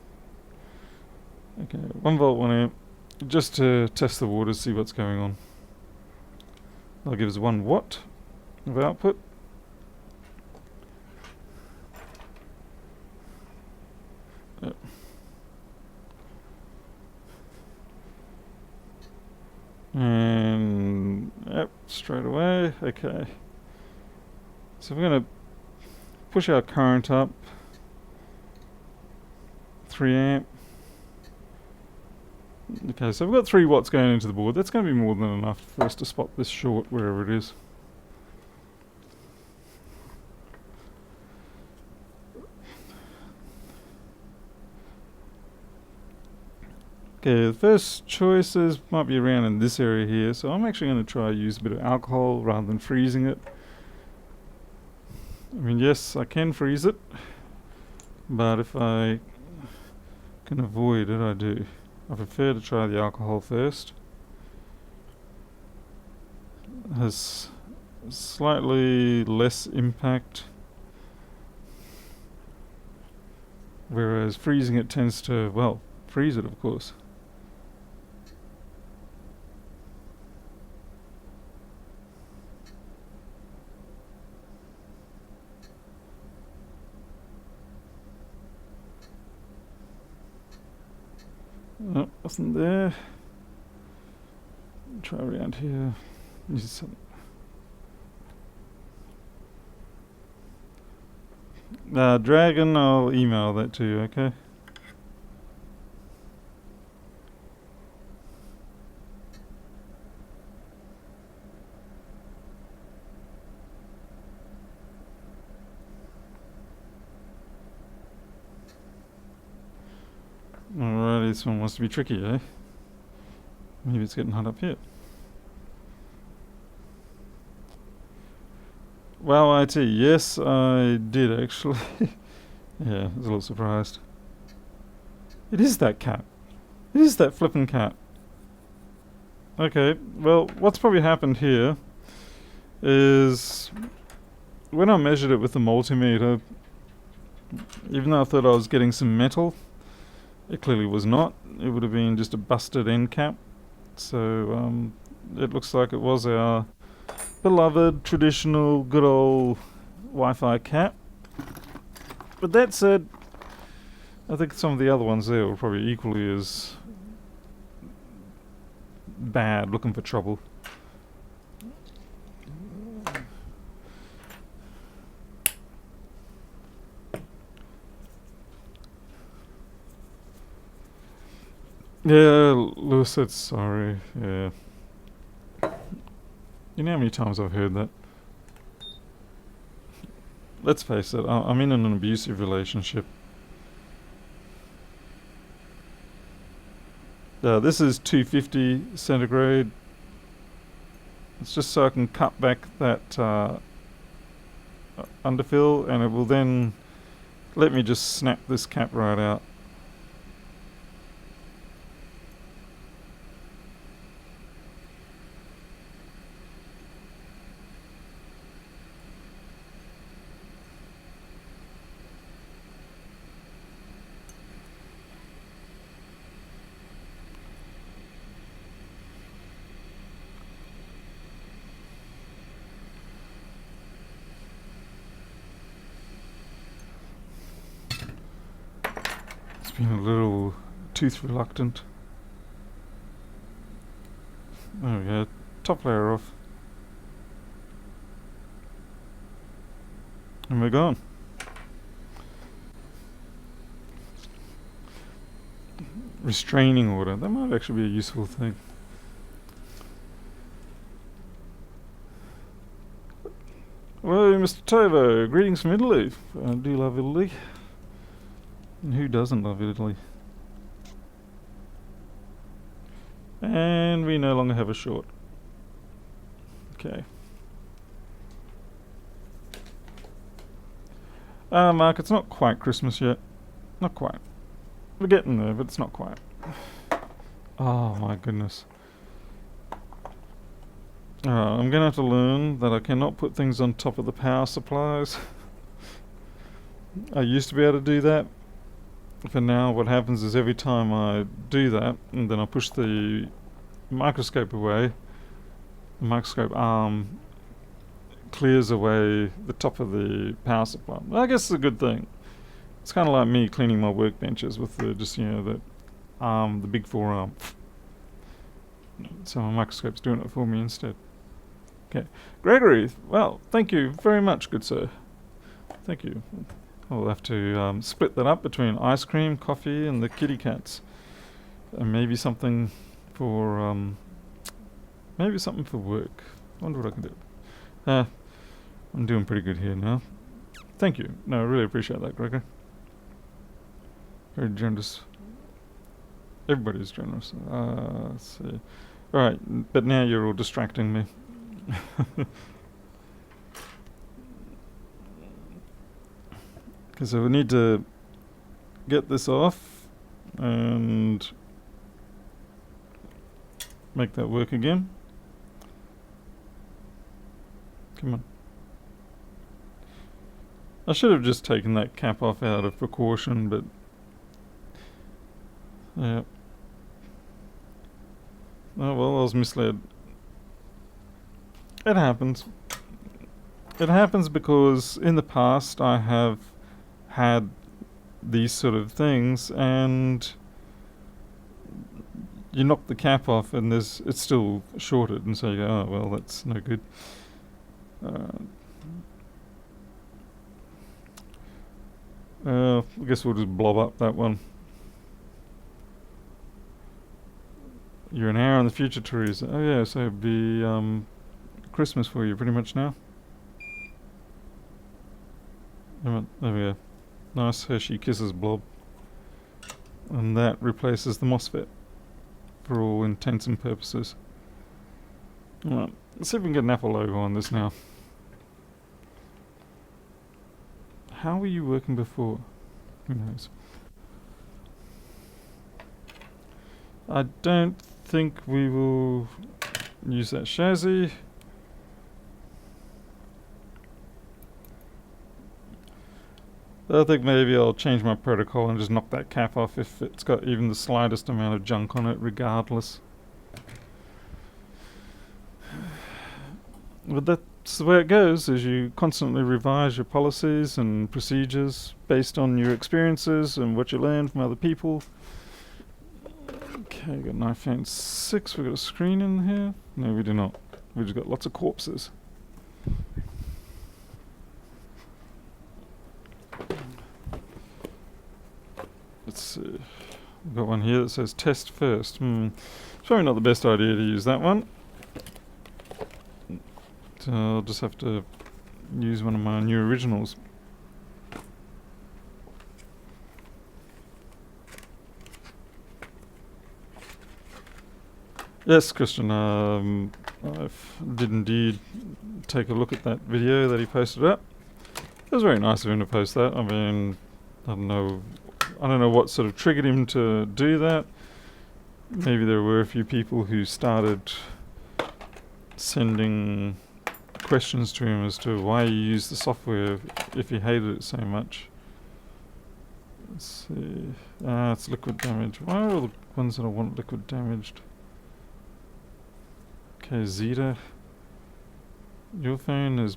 Okay, 1 volt, 1 amp, just to test the waters, see what's going on. That'll give us 1 watt of output. Yep. And yep, straight away. Okay. So we're going to push our current up 3 amp. Okay, so we've got 3 watts going into the board. That's going to be more than enough for us to spot this short wherever it is. Okay, the first choices might be around in this area here, so I'm actually going to try to use a bit of alcohol rather than freezing it. I mean, yes, I can freeze it, but if I can avoid it, I do. I prefer to try the alcohol first. It has slightly less impact, whereas freezing it tends to, well, freeze it of course. Nope, nothing there. Try around here. Use some. Dragon, I'll email that to you, okay? Alrighty, this one wants to be tricky, eh? Maybe it's getting hot up here. Wow, IT, yes, I did actually. Yeah, I was a little surprised. It is that cat. It is that flippin' cat. Okay, well, what's probably happened here is when I measured it with the multimeter, even though I thought I was getting some metal, it clearly was not. It would have been just a busted end cap. So it looks like it was our beloved, traditional, good old Wi-Fi cap. But that said, I think some of the other ones there were probably equally as bad, looking for trouble. Yeah, Lewis said sorry. Yeah. You know how many times I've heard that? Let's face it, I'm in an abusive relationship. This is 250 centigrade. It's just so I can cut back that underfill, and it will then let me just snap this cap right out. Been a little tooth reluctant. There we go. Top layer off. And we're gone. Restraining order. That might actually be a useful thing. Hello, Mr. Tovo. Greetings from Italy. I do love Italy. And who doesn't love Italy? And we no longer have a short. Okay. Mark, it's not quite Christmas yet. Not quite. We're getting there, but it's not quite. Oh my goodness. I'm gonna have to learn that I cannot put things on top of the power supplies. I used to be able to do that. For now, what happens is every time I do that, and then I push the microscope away, the microscope arm clears away the top of the power supply. Well, I guess it's a good thing. It's kind of like me cleaning my workbenches with the the arm, the big forearm. So my microscope's doing it for me instead. Okay, Gregory. Well, thank you very much, good sir. Thank you. I'll have to split that up between ice cream, coffee, and the kitty cats, and maybe something for work. I wonder what I can do. I'm doing pretty good here now. Thank you. No, I really appreciate that, Gregor. Very generous. Everybody's generous. Let's see. All right, but now you're all distracting me. Okay, so we need to get this off and make that work again. Come on. I should have just taken that cap off out of precaution, but yeah. Oh well, I was misled. It happens. It happens because in the past I have had these sort of things, and you knock the cap off and it's still shorted, and so you go, oh well, that's no good. I guess we'll just blob up that one. You're an hour in the future, Teresa. Oh yeah, so it'd be Christmas for you pretty much now. There we go. Nice Hershey Kisses blob. And that replaces the MOSFET for all intents and purposes. Alright, let's see if we can get an Apple logo on this now. How were you working before? Who knows? I don't think we will use that chassis. I think maybe I'll change my protocol and just knock that cap off if it's got even the slightest amount of junk on it, regardless. But that's the way it goes, is you constantly revise your policies and procedures based on your experiences and what you learn from other people. Okay, we've got an iPhone 6, we've got a screen in here. No, we do not. We've just got lots of corpses. Let's see. We've got one here that says test first. It's probably not the best idea to use that one. So I'll just have to use one of my new originals. Yes, Christian, I did indeed take a look at that video that he posted up. It was very nice of him to post that. I mean, I don't know what sort of triggered him to do that. Maybe there were a few people who started sending questions to him as to why he used the software if he hated it so much. Let's see. It's liquid damage. Why are all the ones that I want liquid damaged? Okay, Zeta. Your phone is...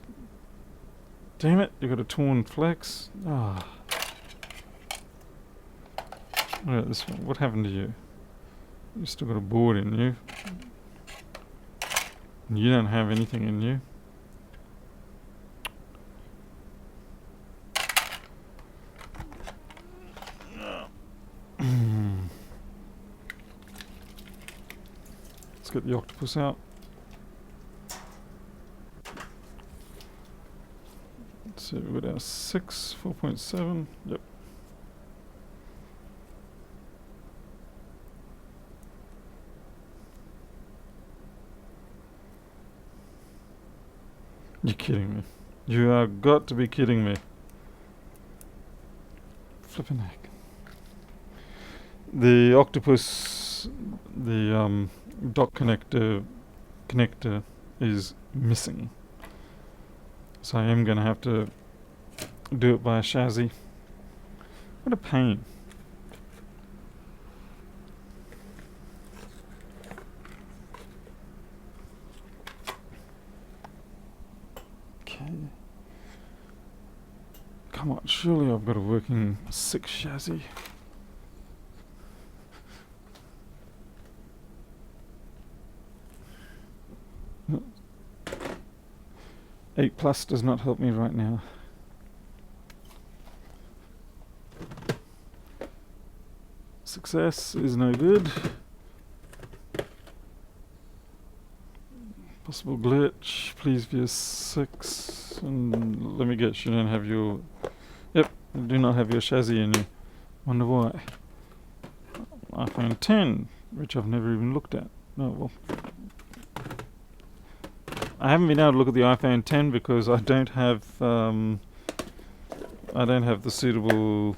Damn it, you got a torn flex. Ah. What about this one? What happened to you? You still got a board in you. And you don't have anything in you. Let's get the octopus out. Let's see, we've got our 6, 4.7. Yep. You're kidding me. You are got to be kidding me. Flippin' heck. The octopus, the dock connector is missing. So I am going to have to do it by a chassis. What a pain. Okay. Come on, surely I've got a working 6 chassis. No. 8+ does not help me right now. Success is no good. Possible glitch, please view 6. And let me guess, you don't have your... Yep, you do not have your chassis in you. Wonder why. iPhone 10, which I've never even looked at. Oh well. I haven't been able to look at the iPhone 10 because I don't have the suitable...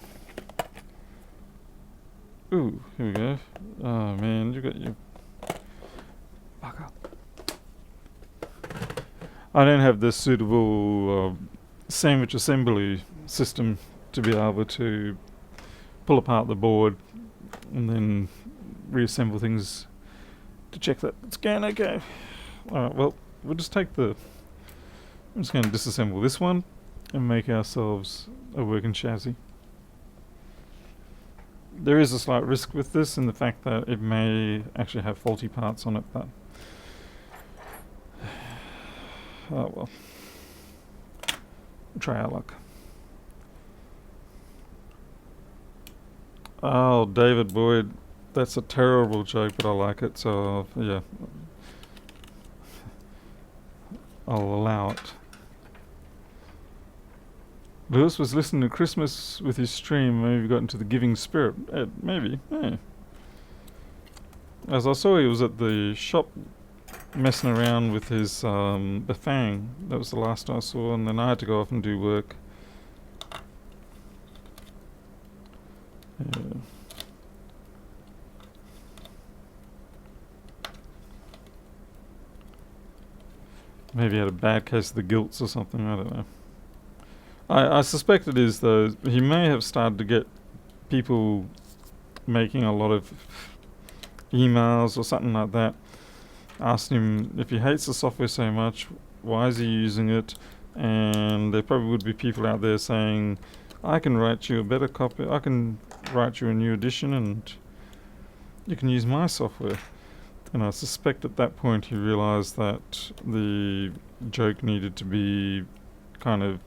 Ooh, here we go. Oh man, you got your... Fuck up. I don't have the suitable sandwich assembly system to be able to pull apart the board and then reassemble things to check that it's going okay. Alright, well, we'll just take the... I'm just going to disassemble this one and make ourselves a working chassis. There is a slight risk with this in the fact that it may actually have faulty parts on it, but... Oh well. We'll try our luck. Oh, David Boyd. That's a terrible joke, but I like it, so yeah. I'll allow it. Lewis was listening to Christmas with his stream. Maybe got into the giving spirit. Maybe, yeah. As I saw, he was at the shop messing around with his Bafang. That was the last I saw, and then I had to go off and do work. Yeah. Maybe he had a bad case of the gilts or something, I don't know. I suspect it is, though. He may have started to get people making a lot of emails or something like that, asking him if he hates the software so much, why is he using it? And there probably would be people out there saying, I can write you a better copy, I can write you a new edition and you can use my software. And I suspect at that point he realized that the joke needed to be kind of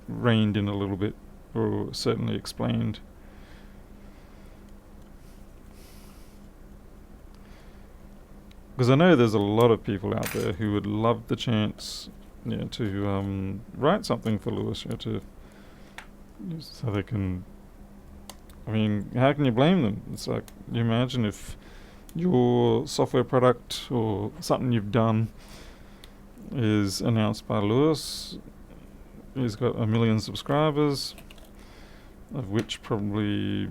reined in a little bit, or certainly explained. Because I know there's a lot of people out there who would love the chance, to write something for Lewis, so they can... I mean, how can you blame them? It's like, you imagine if your software product or something you've done is announced by Lewis. He's got 1 million subscribers, of which probably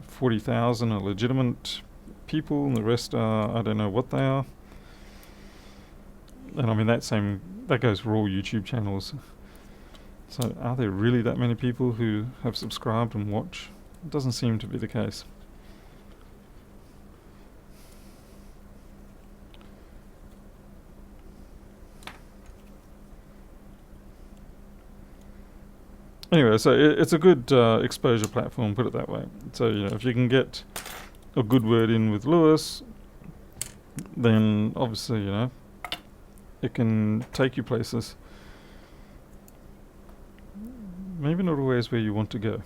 40,000 are legitimate people, and the rest are, I don't know what they are. And I mean that goes for all YouTube channels. So are there really that many people who have subscribed and watch? It doesn't seem to be the case. Anyway, so it's a good exposure platform, put it that way. So, if you can get a good word in with Lewis, then obviously, it can take you places. Maybe not always where you want to go.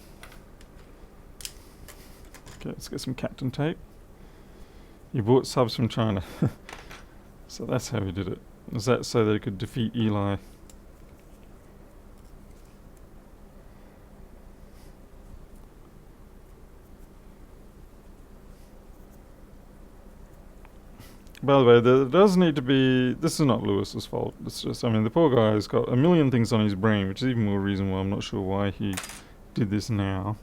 Okay, let's get some Captain tape. You bought subs from China. So that's how he did it. Was that so they could defeat Eli? By the way, there does need to be... This is not Lewis's fault. It's just, the poor guy's got 1 million things on his brain, which is even more reason why I'm not sure why he did this now.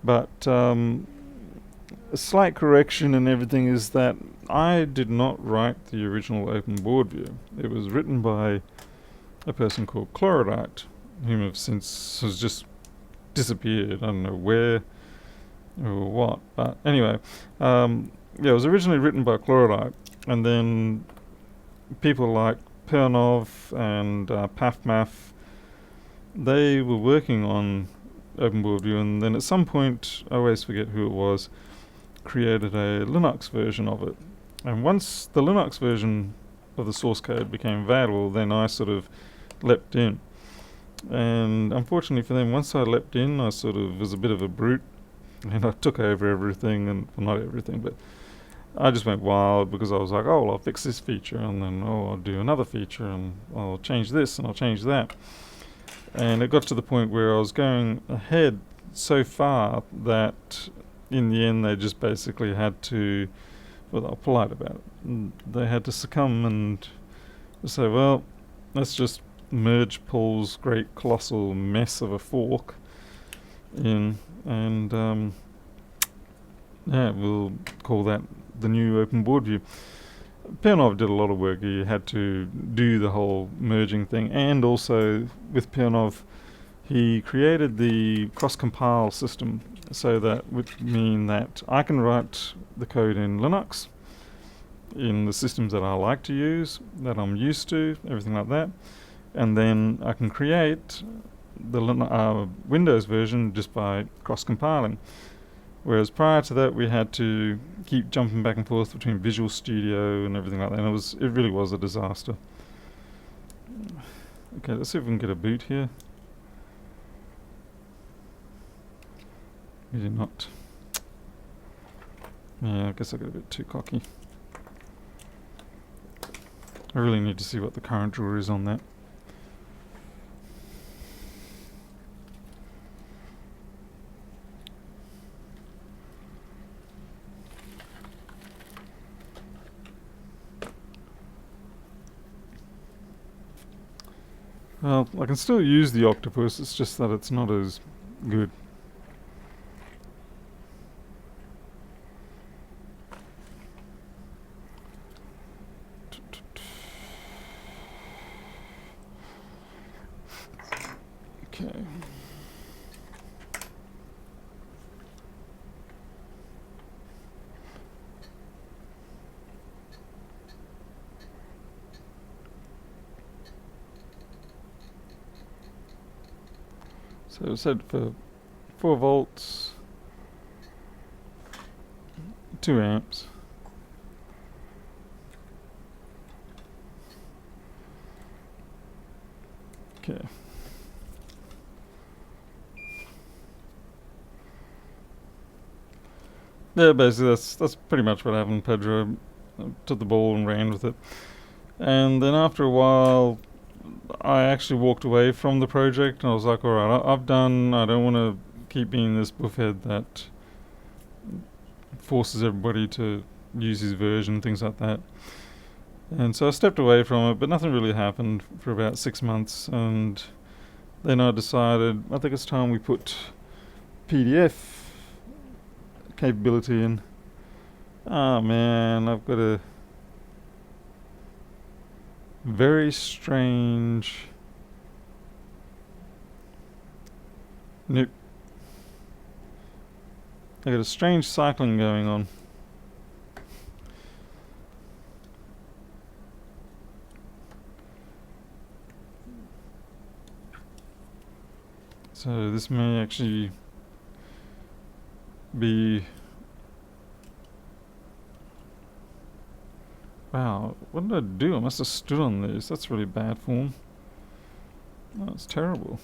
But a slight correction and everything is that I did not write the original open board view. It was written by a person called Chlorodite, whom have since has just disappeared. I don't know where or what. But anyway, it was originally written by Chlorodite, and then people like Pernov and PathMath, they were working on Open Board View, and then at some point, I always forget who it was, created a Linux version of it. And once the Linux version of the source code became available, then I sort of leapt in. And unfortunately for them, once I leapt in, I sort of was a bit of a brute, and I took over everything, and well, not everything, but I just went wild because I was like, oh, well, I'll fix this feature, and then, I'll do another feature, and I'll change this, and I'll change that. And it got to the point where I was going ahead so far that in the end they just basically had to, well, they were polite about it. And they had to succumb and say, well, let's just merge Paul's great colossal mess of a fork in, and we'll call that the new open board view. Pernov did a lot of work. He had to do the whole merging thing, and also with Pernov, he created the cross-compile system, so that would mean that I can write the code in Linux, in the systems that I like to use, that I'm used to, everything like that, and then I can create the Windows version just by cross-compiling. Whereas prior to that, we had to keep jumping back and forth between Visual Studio and everything like that, and it really was a disaster. Okay, let's see if we can get a boot here. We did not. Yeah, I guess I got a bit too cocky. I really need to see what the current drawer is on that. Well, I can still use the octopus, it's just that it's not as good. Okay. So it said for 4 volts, 2 amps. Okay. Yeah, basically that's pretty much what happened. Pedro took the ball and ran with it. And then after a while, I actually walked away from the project, and I was like, alright, I've done, I don't want to keep being this buffhead that forces everybody to use his version, things like that. And so I stepped away from it, but nothing really happened for about 6 months, and then I decided I think it's time we put PDF capability in. Oh man, I've got a very strange... Nope. I got a strange cycling going on. So this may actually be... Wow, what did I do? I must have stood on these. That's really bad form. Oh, it's terrible.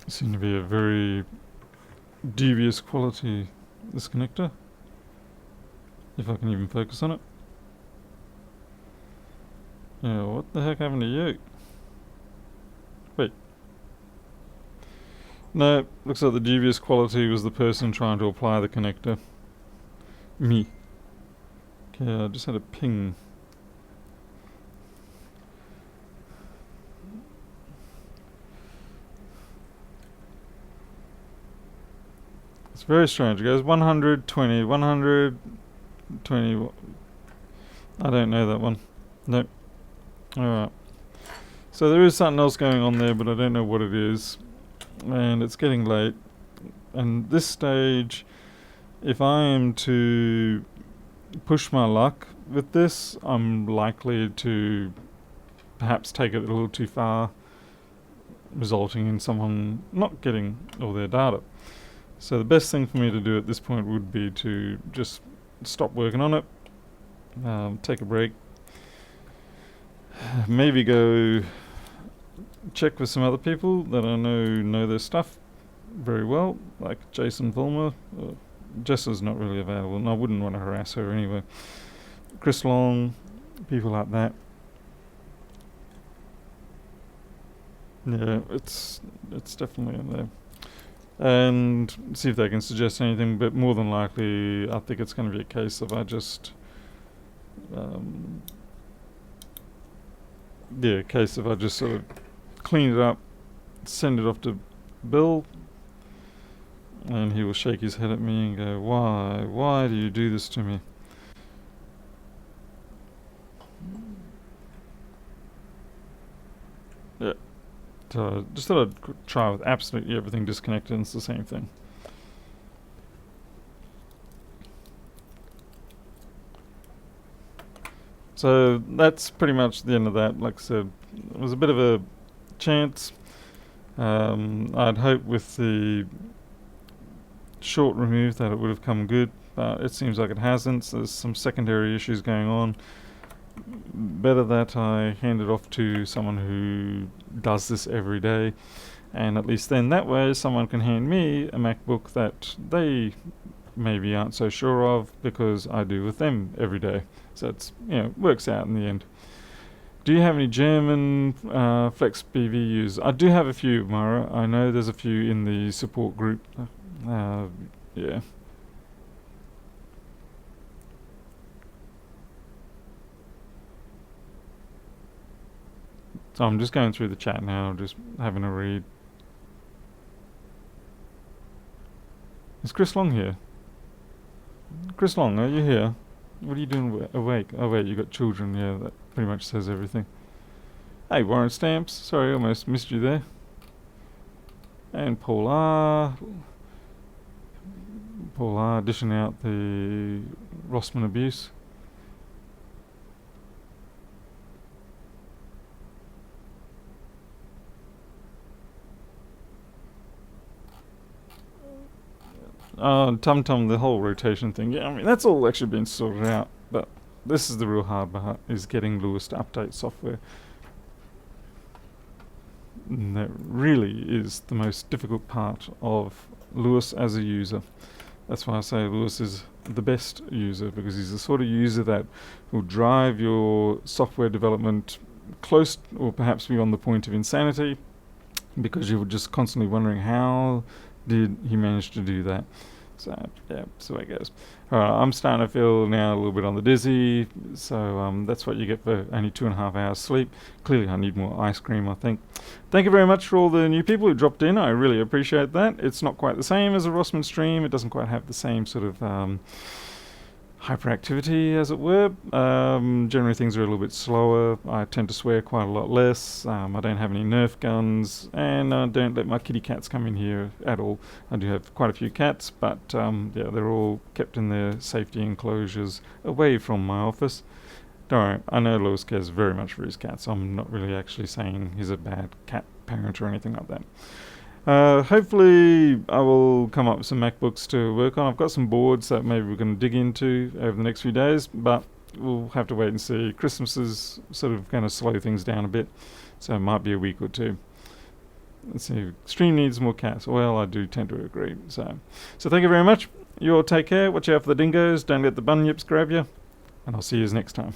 Seem to be a very dubious quality, this connector, if I can even focus on it. Yeah, what the heck happened to you? Wait. No, looks like the dubious quality was the person trying to apply the connector. Me. Okay, I just had a ping. It's very strange. It goes 120, 120. I don't know that one. Nope. Alright. So there is something else going on there, but I don't know what it is. And it's getting late. And this stage, if I am to push my luck with this, I'm likely to perhaps take it a little too far, resulting in someone not getting all their data. So the best thing for me to do at this point would be to just stop working on it, take a break, maybe go check with some other people that I know their stuff very well, like Jason Vollmer. Jessa's not really available, and I wouldn't want to harass her anyway. Chris Long, people like that. Yeah, it's definitely in there. And see if they can suggest anything, but more than likely I think it's going to be a case of I just sort of clean it up, send it off to Bill, and he will shake his head at me and go, why do you do this to me? Yeah. So just thought I'd try with absolutely everything disconnected, and it's the same thing. So that's pretty much the end of that. Like I said, it was a bit of a chance. I'd hoped with the short remove that it would have come good, but it seems like it hasn't. So there's some secondary issues going on. Better that I hand it off to someone who does this every day, and at least then that way someone can hand me a MacBook that they maybe aren't so sure of, because I do with them every day. So it's, works out in the end. Do you have any German Flex BV users? I do have a few, Mara. I know there's a few in the support group. Yeah. So I'm just going through the chat now, just having a read. Is Chris Long here? Chris Long, are you here? What are you doing awake? Oh wait, you got children. Yeah, that pretty much says everything. Hey, Warren Stamps. Sorry, almost missed you there. And Paul R. Dishing out the Rossman abuse. TumTum, the whole rotation thing. Yeah, I mean, that's all actually been sorted out. But this is the real hard part, is getting Lewis to update software. And that really is the most difficult part of Lewis as a user. That's why I say Lewis is the best user, because he's the sort of user that will drive your software development close or perhaps beyond the point of insanity, because you're just constantly wondering how did he manage to do that. So yeah, that's the way it goes. I'm starting to feel now a little bit on the dizzy, so that's what you get for only 2.5 hours sleep. Clearly I need more ice cream, I think. Thank you very much for all the new people who dropped in. I really appreciate that. It's not quite the same as a Rossman stream. It doesn't quite have the same sort of hyperactivity, as it were. Generally things are a little bit slower. I tend to swear quite a lot less. I don't have any Nerf guns, and I don't let my kitty cats come in here at all. I do have quite a few cats, but yeah, they're all kept in their safety enclosures away from my office. Don't worry, I know Lewis cares very much for his cats. I'm not really actually saying he's a bad cat parent or anything like that. Hopefully I will come up with some MacBooks to work on. I've got some boards that maybe we can dig into over the next few days, but we'll have to wait and see. Christmas is sort of going to slow things down a bit, so it might be a week or two. Let's see. Stream needs more cats. Well, I do tend to agree. So thank you very much. You all take care. Watch out for the dingoes. Don't let the bunyips grab you. And I'll see you next time.